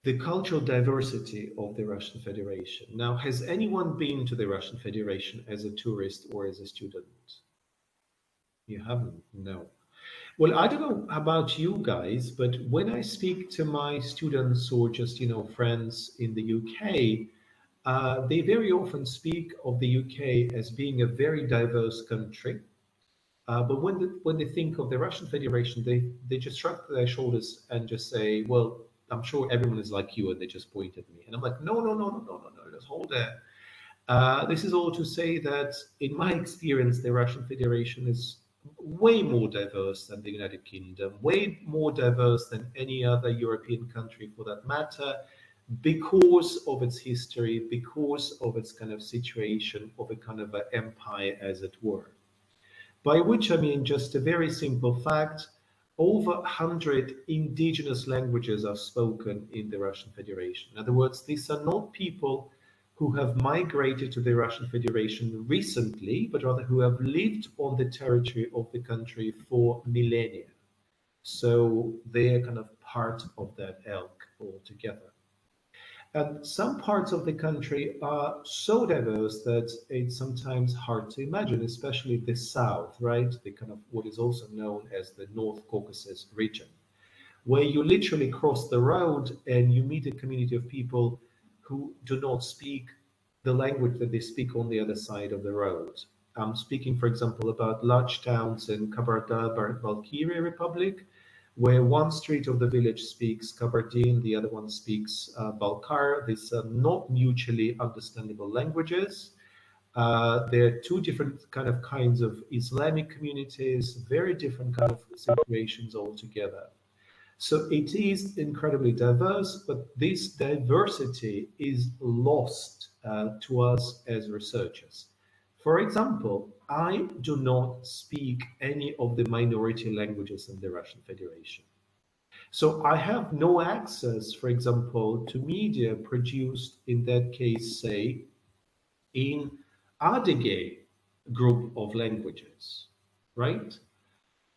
[SPEAKER 1] the cultural diversity of the Russian Federation. Now, has anyone been to the Russian Federation as a tourist or as a student? You haven't? No. Well, I don't know about you guys, but when I speak to my students or just, friends in the UK, they very often speak of the UK as being a very diverse country. But when they think of the Russian Federation, they just shrug their shoulders and just say, "Well, I'm sure everyone is like you," and they just point at me. And I'm like, "No, no, no, no, no, no, no. Just hold there." This is all to say that, in my experience, the Russian Federation is way more diverse than the United Kingdom, way more diverse than any other European country for that matter, because of its history, because of its kind of situation of a kind of an empire, as it were. By which I mean just a very simple fact: over 100 indigenous languages are spoken in the Russian Federation. In other words, these are not people who have migrated to the Russian Federation recently, but rather who have lived on the territory of the country for millennia. So they're kind of part of that ilk altogether. And some parts of the country are so diverse that it's sometimes hard to imagine, especially the south, right? The kind of what is also known as the North Caucasus region, where you literally cross the road and you meet a community of people who do not speak the language that they speak on the other side of the road. I'm speaking, for example, about large towns in Kabardino-Balkaria Republic, where one street of the village speaks Kabardine, the other one speaks Balkar. These are not mutually understandable languages. There are two different kinds of Islamic communities, very different kind of situations altogether. So it is incredibly diverse, but this diversity is lost to us as researchers. For example, I do not speak any of the minority languages in the Russian Federation. So I have no access, for example, to media produced in that case, say, in Adige group of languages, right?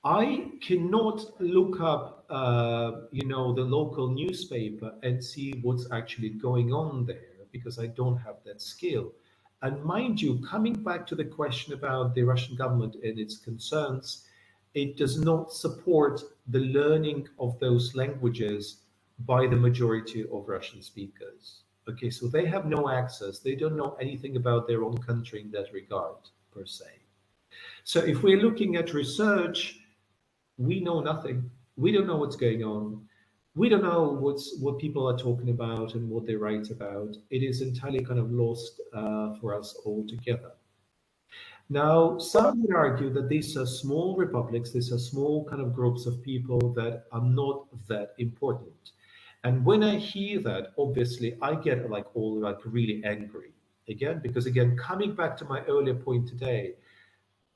[SPEAKER 1] I cannot look up, the local newspaper and see what's actually going on there because I don't have that skill. And mind you, coming back to the question about the Russian government and its concerns, it does not support the learning of those languages by the majority of Russian speakers. Okay, so they have no access. They don't know anything about their own country in that regard, per se. So if we're looking at research, we know nothing. We don't know what's going on. We don't know what people are talking about and what they write about. It is entirely kind of lost for us altogether. Now, some would argue that these are small republics, these are small kind of groups of people that are not that important. And when I hear that, obviously, I get really angry again, because again, coming back to my earlier point today,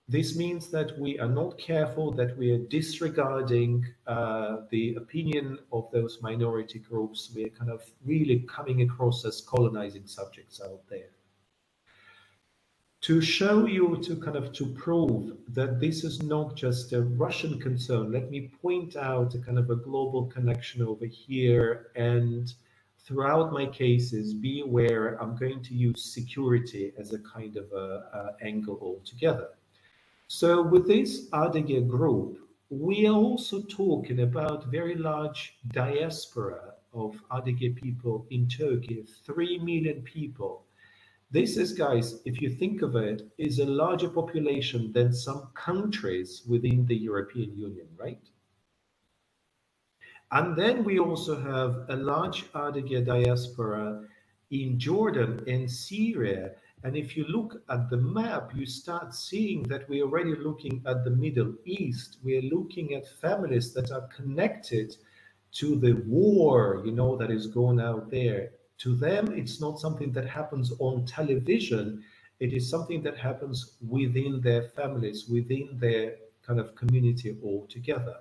[SPEAKER 1] this means that we are not careful, that we are disregarding the opinion of those minority groups. We are kind of really coming across as colonizing subjects out there. To show you, to prove that this is not just a Russian concern, let me point out a kind of a global connection over here. And throughout my cases, be aware I'm going to use security as a kind of a angle altogether. So with this Adige group, we are also talking about very large diaspora of Adige people in Turkey, 3 million people. This is, guys, if you think of it, is a larger population than some countries within the European Union, right? And then we also have a large Adige diaspora in Jordan and Syria. And if you look at the map, you start seeing that we're already looking at the Middle East. We're looking at families that are connected to the war, that is going out there. To them, it's not something that happens on television. It is something that happens within their families, within their kind of community altogether.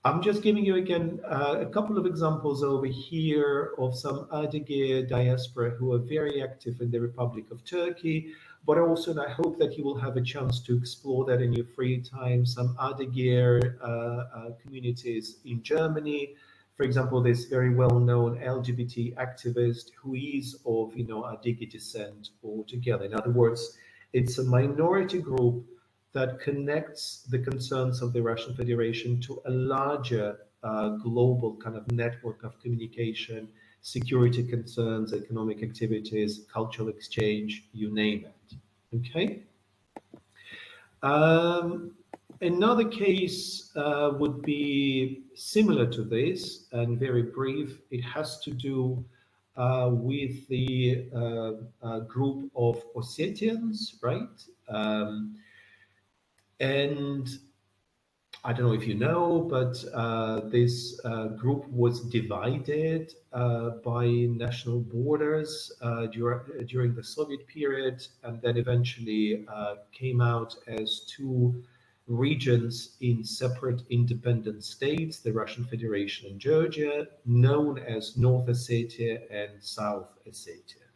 [SPEAKER 1] I'm just giving you again a couple of examples over here of some Adyghe diaspora who are very active in the Republic of Turkey, but also, and I hope that you will have a chance to explore that in your free time, some Adyghe communities in Germany. For example, this very well-known LGBT activist who is of, Adyghe descent altogether. In other words, it's a minority group that connects the concerns of the Russian Federation to a larger global kind of network of communication, security concerns, economic activities, cultural exchange, you name it. Okay. Another case would be similar to this and very brief. It has to do with the group of Ossetians, right? And I don't know if you know, but this group was divided by national borders during the Soviet period, and then eventually came out as two regions in separate independent states, the Russian Federation and Georgia, known as North Ossetia and South Ossetia.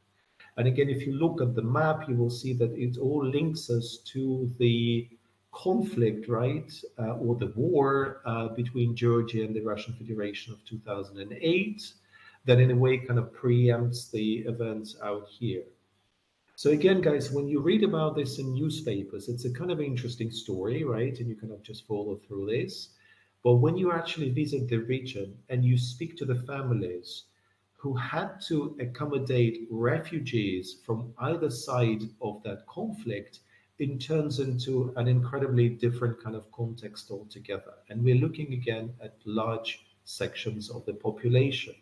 [SPEAKER 1] And again, if you look at the map, you will see that it all links us to the conflict, right, or the war between Georgia and the Russian Federation of 2008, that in a way kind of preempts the events out here. So again, guys, when you read about this in newspapers, it's a kind of interesting story, right? And you kind of just follow through this. But when you actually visit the region and you speak to the families who had to accommodate refugees from either side of that conflict, it turns into an incredibly different kind of context altogether. And we're looking again at large sections of the population.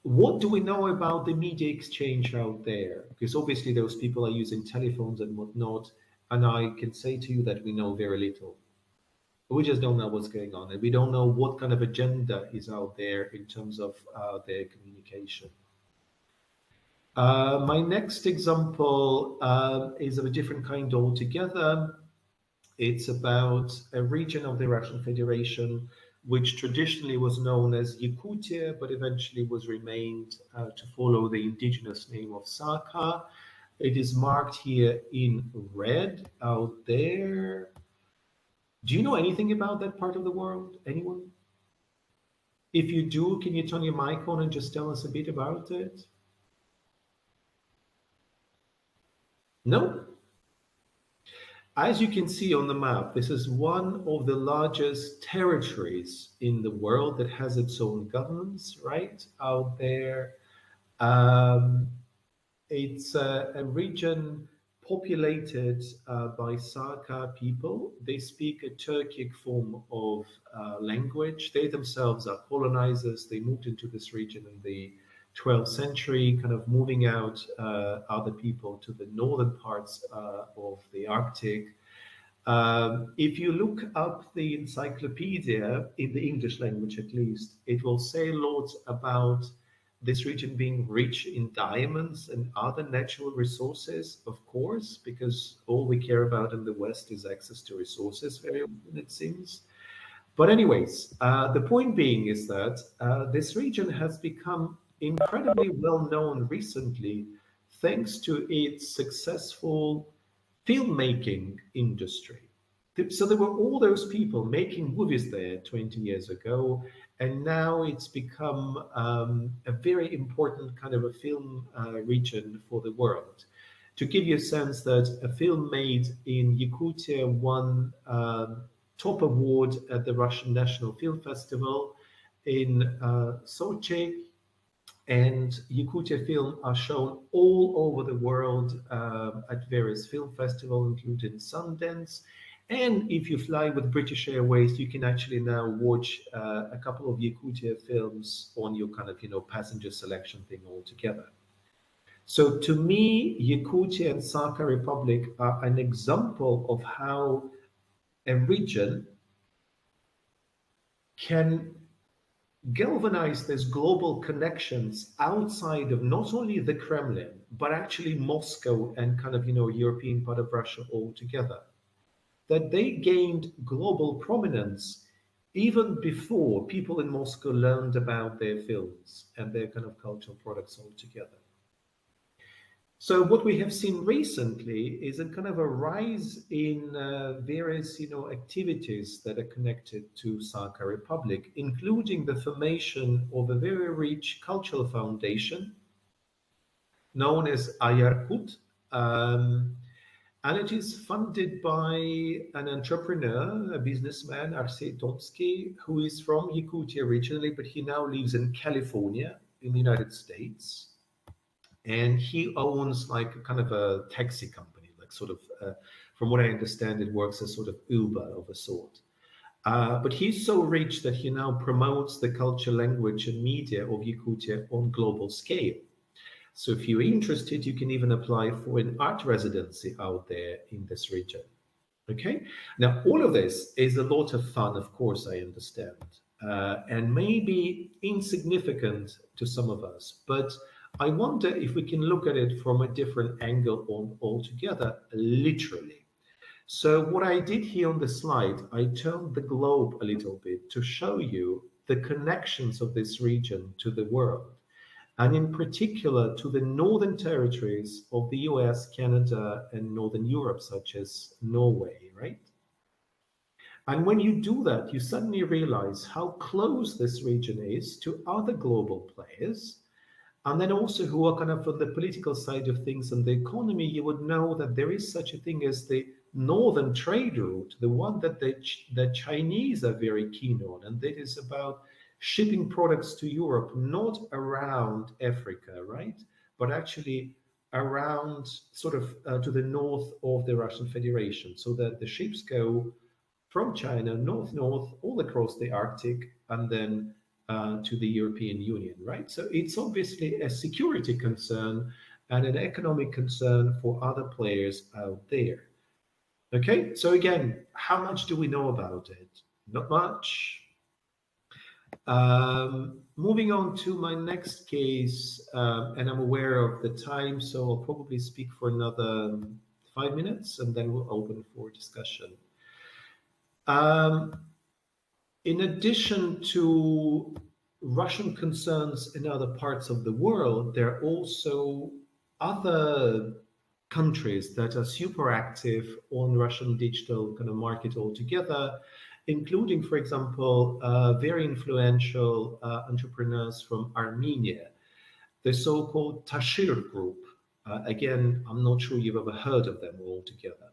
[SPEAKER 1] What do we know about the media exchange out there? Because obviously those people are using telephones and whatnot, and I can say to you that we know very little. We just don't know what's going on, and we don't know what kind of agenda is out there in terms of their communication. My next example is of a different kind altogether. It's about a region of the Russian Federation which traditionally was known as Yakutia, but eventually was renamed to follow the indigenous name of Sakha. It is marked here in red out there. Do you know anything about that part of the world? Anyone? If you do, can you turn your mic on and just tell us a bit about it? No? As you can see on the map, this is one of the largest territories in the world that has its own governments, right, out there. It's a region populated by Sakha people. They speak a Turkic form of language. They themselves are colonizers. They moved into this region in the 12th century, kind of moving out other people to the northern parts of the Arctic. If you look up the encyclopedia, in the English language at least, it will say lots about this region being rich in diamonds and other natural resources, of course, because all we care about in the West is access to resources very often, it seems. But anyways, the point being is that this region has become incredibly well known recently thanks to its successful filmmaking industry. So there were all those people making movies there 20 years ago, and now it's become a very important kind of a film region for the world. To give you a sense that a film made in Yakutia won top award at the Russian National Film Festival in Sochi, and Yakutia film are shown all over the world at various film festivals, including Sundance. And if you fly with British Airways, you can actually now watch a couple of Yakutia films on your kind of, passenger selection thing altogether. So to me, Yakutia and Sakha Republic are an example of how a region can galvanize these global connections outside of not only the Kremlin, but actually Moscow and kind of, European part of Russia altogether. that they gained global prominence even before people in Moscow learned about their films and their kind of cultural products altogether. So what we have seen recently is a kind of a rise in various, activities that are connected to Sakha Republic, including the formation of a very rich cultural foundation known as Ayarkut, and it is funded by an entrepreneur, a businessman, Arsey Tonsky, who is from Yakutia originally, but he now lives in California in the United States. And he owns like a kind of a taxi company, like sort of, from what I understand, it works as sort of Uber of a sort. But he's so rich that he now promotes the culture, language, and media of Yakutia on global scale. So if you're interested, you can even apply for an art residency out there in this region. Okay. Now, all of this is a lot of fun, of course, I understand, and maybe insignificant to some of us, but I wonder if we can look at it from a different angle altogether, literally. So what I did here on the slide, I turned the globe a little bit to show you the connections of this region to the world, and in particular to the northern territories of the US, Canada, and Northern Europe, such as Norway, right? And when you do that, you suddenly realize how close this region is to other global players. And then also who are kind of on the political side of things and the economy, you would know that there is such a thing as the northern trade route, the one that the Chinese are very keen on, and that is about shipping products to Europe, not around Africa, right? But actually around sort of to the north of the Russian Federation, so that the ships go from China north all across the Arctic and then to the European Union, right? So it's obviously a security concern and an economic concern for other players out there. Okay, so again, how much do we know about it? Not much. Moving on to my next case, and I'm aware of the time, so I'll probably speak for another 5 minutes and then we'll open for discussion. In addition to Russian concerns in other parts of the world, there are also other countries that are super active on Russian digital kind of market altogether, including, for example, very influential entrepreneurs from Armenia, the so-called Tashir group. Again, I'm not sure you've ever heard of them altogether.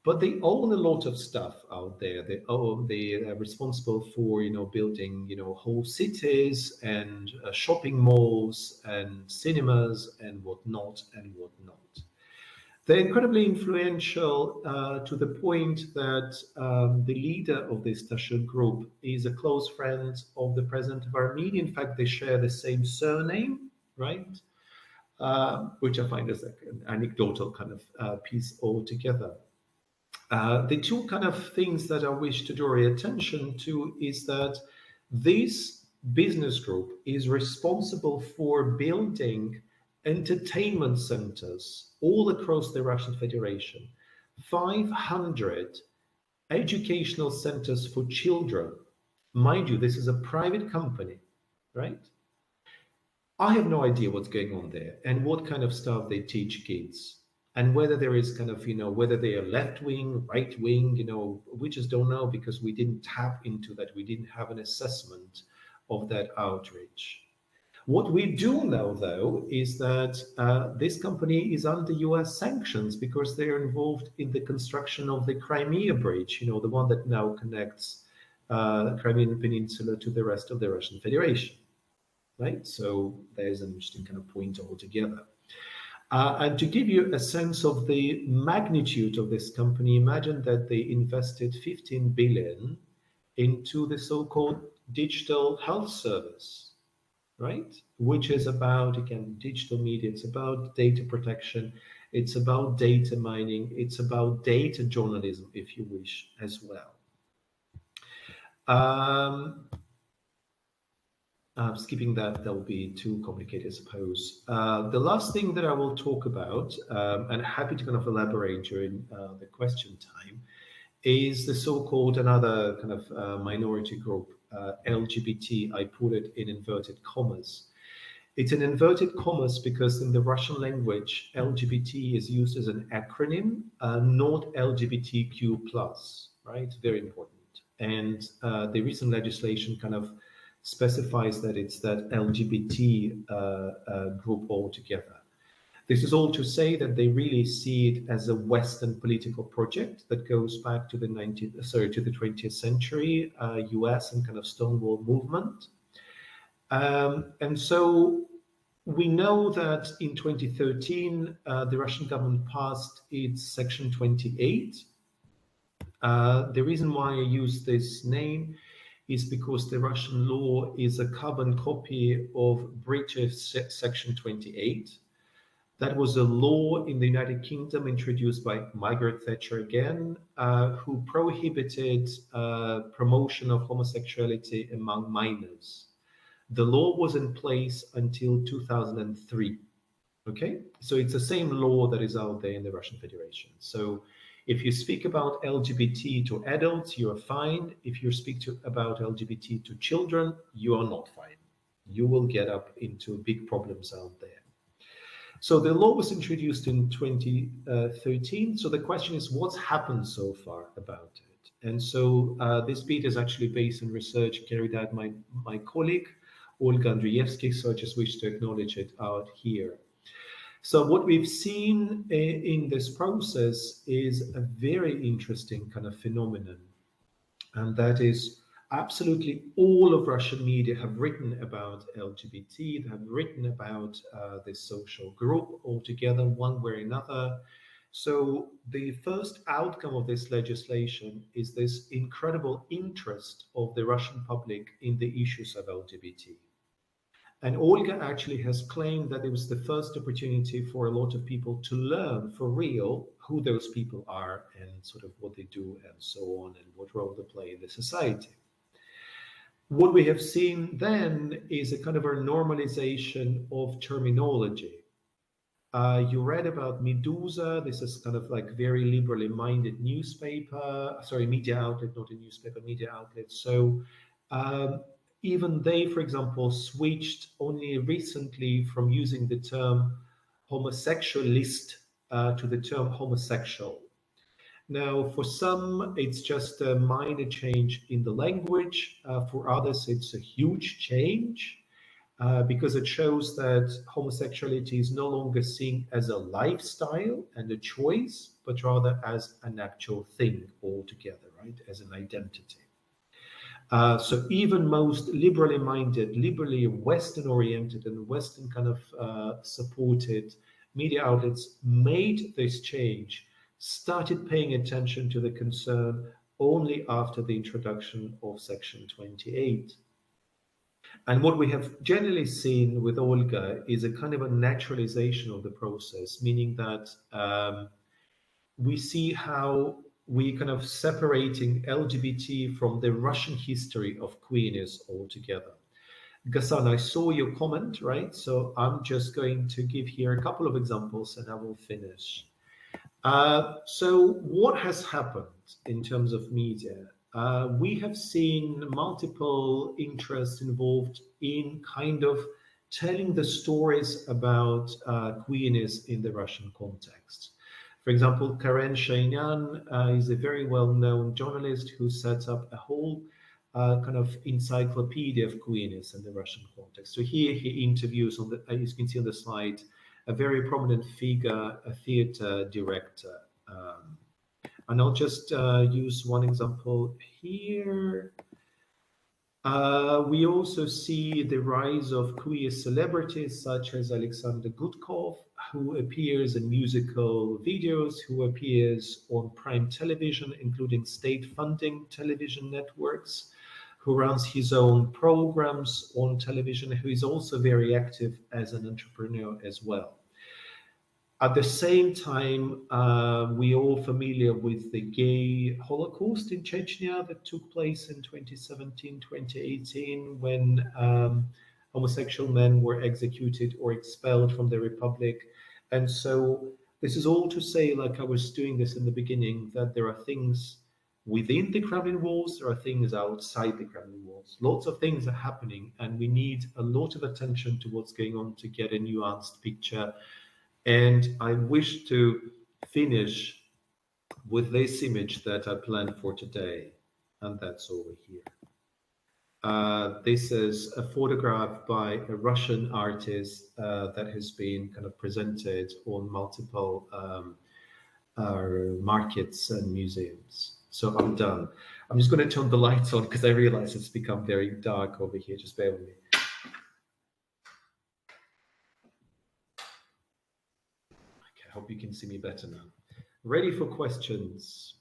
[SPEAKER 1] But they own a lot of stuff out there. They are responsible for, building, whole cities and shopping malls and cinemas and whatnot and whatnot. They're incredibly influential to the point that the leader of this Tashir group is a close friend of the president of Armenia. In fact, they share the same surname, right? Which I find is like an anecdotal kind of piece altogether. The two kind of things that I wish to draw your attention to is that this business group is responsible for building entertainment centers all across the Russian Federation, 500 educational centers for children. Mind you, this is a private company, right? I have no idea what's going on there and what kind of stuff they teach kids. And whether there is kind of, whether they are left wing, right wing, we just don't know because we didn't tap into that. We didn't have an assessment of that outreach. What we do know, though, is that this company is under US sanctions because they are involved in the construction of the Crimea Bridge, the one that now connects the Crimean Peninsula to the rest of the Russian Federation, right? So there's an interesting kind of point altogether. And to give you a sense of the magnitude of this company, imagine that they invested 15 billion into the so-called digital health service, right? Which is about, again, digital media. It's about data protection. It's about data mining. It's about data journalism, if you wish, as well. Skipping that will be too complicated, I suppose. The last thing that I will talk about, and happy to kind of elaborate during the question time, is the so-called another kind of minority group, LGBT. I put it in inverted commas. It's in inverted commas because in the Russian language, LGBT is used as an acronym, not LGBTQ+, right? Very important. And the recent legislation kind of specifies that it's that LGBT group altogether. This is all to say that they really see it as a Western political project that goes back to the 20th century, US and kind of Stonewall movement. And so we know that in 2013, the Russian government passed its Section 28. The reason why I use this name is because the Russian law is a carbon copy of British Section 28. That was a law in the United Kingdom introduced by Margaret Thatcher again, who prohibited promotion of homosexuality among minors. The law was in place until 2003. Okay, so it's the same law that is out there in the Russian Federation. So if you speak about LGBT to adults, you are fine. If you speak about LGBT to children, you are not fine. You will get up into big problems out there. So the law was introduced in 2013. So the question is, what's happened so far about it? And so this bit is actually based on research carried out by my colleague, Olga Andrievsky, so I just wish to acknowledge it out here. So what we've seen in this process is a very interesting kind of phenomenon, and that is absolutely all of Russian media have written about LGBT, they have written about this social group altogether, one way or another. So the first outcome of this legislation is this incredible interest of the Russian public in the issues of LGBT. And Olga actually has claimed that it was the first opportunity for a lot of people to learn for real who those people are and sort of what they do and so on and what role they play in the society. What we have seen then is a kind of a normalization of terminology. You read about Medusa. This is kind of like very liberally minded newspaper, sorry, media outlet, not a newspaper, media outlet. So even they, for example, switched only recently from using the term homosexualist to the term homosexual. Now, for some, it's just a minor change in the language. For others, it's a huge change because it shows that homosexuality is no longer seen as a lifestyle and a choice, but rather as an actual thing altogether, right? As an identity. So even most liberally minded, liberally Western oriented and Western kind of supported media outlets made this change, started paying attention to the concern only after the introduction of Section 28. And what we have generally seen with Olga is a kind of a naturalization of the process, meaning that we see how we kind of separating LGBT from the Russian history of queerness altogether. Ghassan, I saw your comment, right? So I'm just going to give here a couple of examples and I will finish. So what has happened in terms of media? We have seen multiple interests involved in kind of telling the stories about queerness in the Russian context. For example, Karen Shainyan is a very well-known journalist who set up a whole kind of encyclopedia of queerness in the Russian context. So here he interviews, on the, as you can see on the slide, a very prominent figure, a theater director. And I'll just use one example here. We also see the rise of queer celebrities such as Alexander Gudkov, who appears in musical videos, who appears on prime television, including state funding television networks, who runs his own programs on television, who is also very active as an entrepreneur as well. At the same time, we are all familiar with the gay Holocaust in Chechnya that took place in 2017, 2018, when homosexual men were executed or expelled from the republic. And so this is all to say, like I was doing this in the beginning, that there are things within the Kremlin walls, there are things outside the Kremlin walls. Lots of things are happening, and we need a lot of attention to what's going on to get a nuanced picture. And I wish to finish with this image that I planned for today, and that's over here. This is a photograph by a Russian artist that has been kind of presented on multiple markets and museums. So I'm done. I'm just going to turn the lights on because I realize it's become very dark over here. Just bear with me. Okay, I hope you can see me better now. Ready for questions?